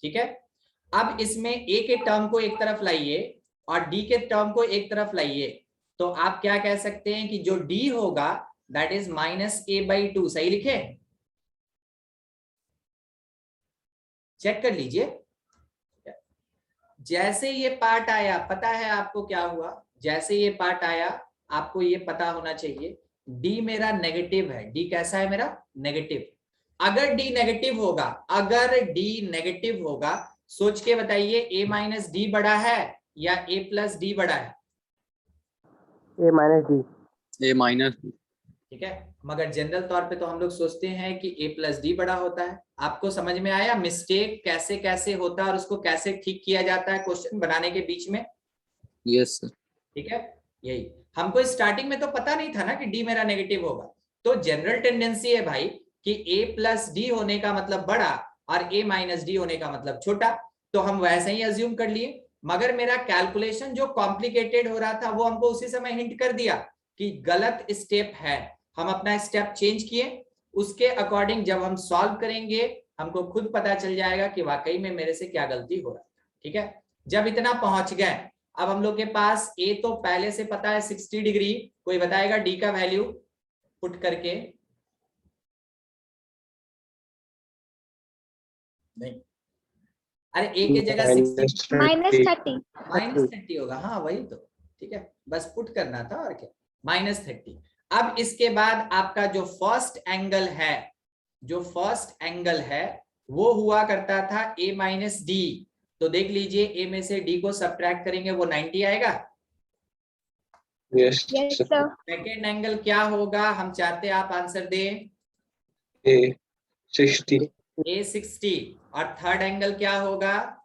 ठीक है, अब इसमें a के टर्म को एक तरफ लाइए और d के टर्म को एक तरफ लाइए, तो आप क्या कह सकते हैं कि जो d होगा that is minus a by 2। सही लिखे? चेक कर लीजिए। जैसे ये पार्ट आया, पता है आपको क्या हुआ? जैसे ये पार्ट आया आपको ये पता होना चाहिए d मेरा नेगेटिव है। d कैसा है मेरा? नेगेटिव। अगर d नेगेटिव होगा, अगर d नेगेटिव होगा, सोच के बताइए a माइनस डी बड़ा है या a प्लस डी बड़ा है? a minus D. A minus. ठीक है, मगर जनरल तौर पे तो हम लोग सोचते हैं कि a प्लस डी बड़ा होता है। आपको समझ में आया मिस्टेक कैसे कैसे होता है और उसको कैसे ठीक किया जाता है क्वेश्चन बनाने के बीच में? Yes sir. ठीक है, यही हमको स्टार्टिंग में तो पता नहीं था ना कि d मेरा नेगेटिव होगा। तो जनरल टेंडेंसी है भाई कि a प्लस डी होने का मतलब बड़ा और a माइनस डी होने का मतलब छोटा, तो हम वैसे ही अज्यूम कर लिए। मगर मेरा कैलकुलेशन जो कॉम्प्लिकेटेड हो रहा था वो हमको उसी समय हिंट कर दिया कि गलत स्टेप है। हम अपना स्टेप चेंज किए, उसके अकॉर्डिंग जब हम सॉल्व करेंगे हमको खुद पता चल जाएगा कि वाकई में मेरे से क्या गलती हो रहा था। ठीक है, जब इतना पहुंच गए, अब हम लोग के पास a तो पहले से पता है 60 डिग्री, कोई बताएगा d का वैल्यू पुट करके? नहीं, अरे a के जगह 60 -30 -30 होगा, हाँ वही तो। ठीक है, बस पुट करना था और क्या, -30। अब इसके बाद आपका जो फर्स्ट एंगल है, जो फर्स्ट एंगल है वो हुआ करता था a माइनस डी। तो देख लीजिए a में से d को सब्ट्रैक्ट करेंगे वो 90 आएगा। Yes sir. सेकेंड एंगल क्या होगा, हम चाहते हैं आप आंसर दें। ए 60 a60। और थर्ड एंगल क्या होगा,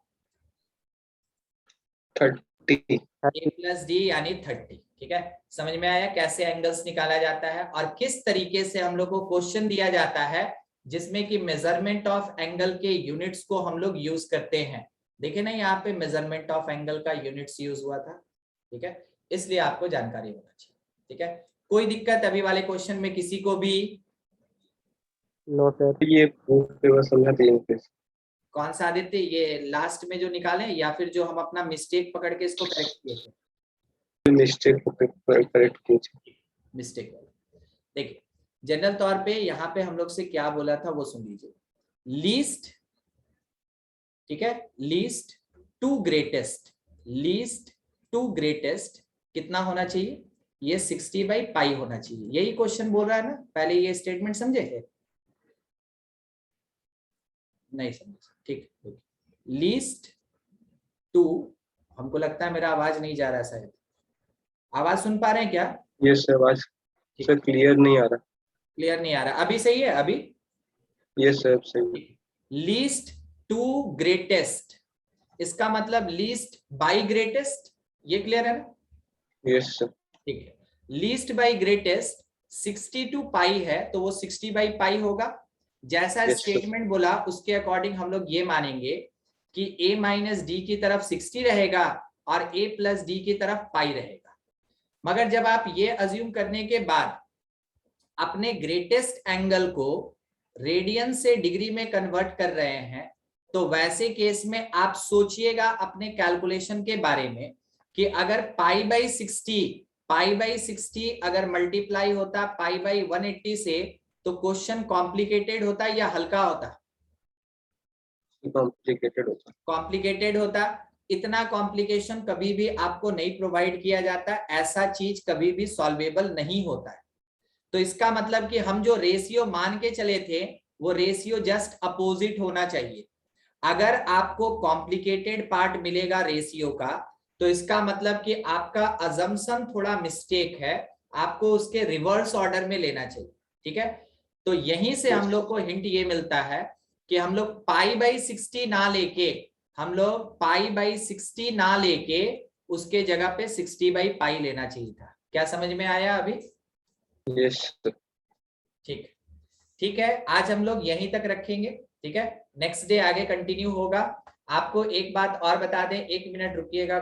30 a प्लस डी यानी 30। ठीक है, समझ में आया कैसे एंगल्स निकाला जाता है और किस तरीके से हम लोग को क्वेश्चन दिया जाता है जिसमें कि मेजरमेंट ऑफ एंगल के यूनिट्स को हम लोग यूज करते हैं। देखिए ना यहाँ पे मेजरमेंट ऑफ एंगल का यूनिट्स यूज हुआ था। ठीक है, इसलिए आपको जानकारी होना चाहिए। ठीक है, कोई दिक्कत अभी वाले क्वेश्चन में किसी को भी? No sir. ये पेपर समझा दिए। कौन सा आदित्य, ये लास्ट में जो निकाले या फिर जो हम अपना मिस्टेक पकड़ के इसको करेक्ट किए थे? मिस्टेक को करेक्ट कीजिए। मिस्टेक वाला देखिए, जनरल तौर पे यहाँ पे हम लोग से क्या बोला था वो सुन लीजिए। लीस्ट, ठीक है, least to greatest, least to greatest कितना होना चाहिए, ये 60/π होना चाहिए। यही क्वेश्चन बोल रहा है ना, पहले ये स्टेटमेंट समझे थे? नहीं समझे, ठीक। लीस्ट टू, हमको लगता है मेरा आवाज नहीं जा रहा शायद, आवाज सुन पा रहे हैं क्या? यस सर, आवाज सर क्लियर नहीं आ रहा। क्लियर नहीं आ रहा, अभी सही है? अभी यस सर सही। लीस्ट टू ग्रेटेस्ट, इसका मतलब लीस्ट बाय ग्रेटेस्ट, ये क्लियर है ना? Yes sir. ठीक है, लीस्ट बाय ग्रेटेस्ट 60/π है तो वो 60/π होगा। जैसा Yes, स्टेटमेंट बोला उसके अकॉर्डिंग हम लोग ये मानेंगे कि a माइनस डी की तरफ 60 रहेगा और a प्लस डी की तरफ पाई रहेगा। मगर जब आप ये अज्यूम करने के बाद अपने ग्रेटेस्ट एंगल को रेडियन से डिग्री में कन्वर्ट कर रहे हैं, तो वैसे केस में आप सोचिएगा अपने कैलकुलेशन के बारे में कि अगर π/60 अगर मल्टीप्लाई होता π/180 से तो क्वेश्चन कॉम्प्लिकेटेड होता या हल्का होता? कॉम्प्लिकेटेड होता। कॉम्प्लिकेटेड होता। इतना कॉम्प्लिकेशन कभी भी आपको नहीं प्रोवाइड किया जाता, ऐसा चीज कभी भी सॉल्वेबल नहीं होता है। तो इसका मतलब कि हम जो रेशियो मान के चले थे वो रेशियो जस्ट अपोजिट होना चाहिए। अगर आपको कॉम्प्लिकेटेड पार्ट मिलेगा रेशियो का तो इसका मतलब कि आपका अजम्पशन थोड़ा मिस्टेक है, आपको उसके रिवर्स ऑर्डर में लेना चाहिए। ठीक है, तो यहीं से हम लोग को हिंट ये मिलता है कि हम लोग π/60 ना लेके, हम लोग π/60 ना लेके उसके जगह पे 60/π लेना चाहिए था। क्या समझ में आया अभी? Yes sir. ठीक, ठीक है, आज हम लोग यहीं तक रखेंगे। ठीक है, नेक्स्ट डे आगे कंटिन्यू होगा। आपको एक बात और बता दें, 1 मिनट रुकिएगा।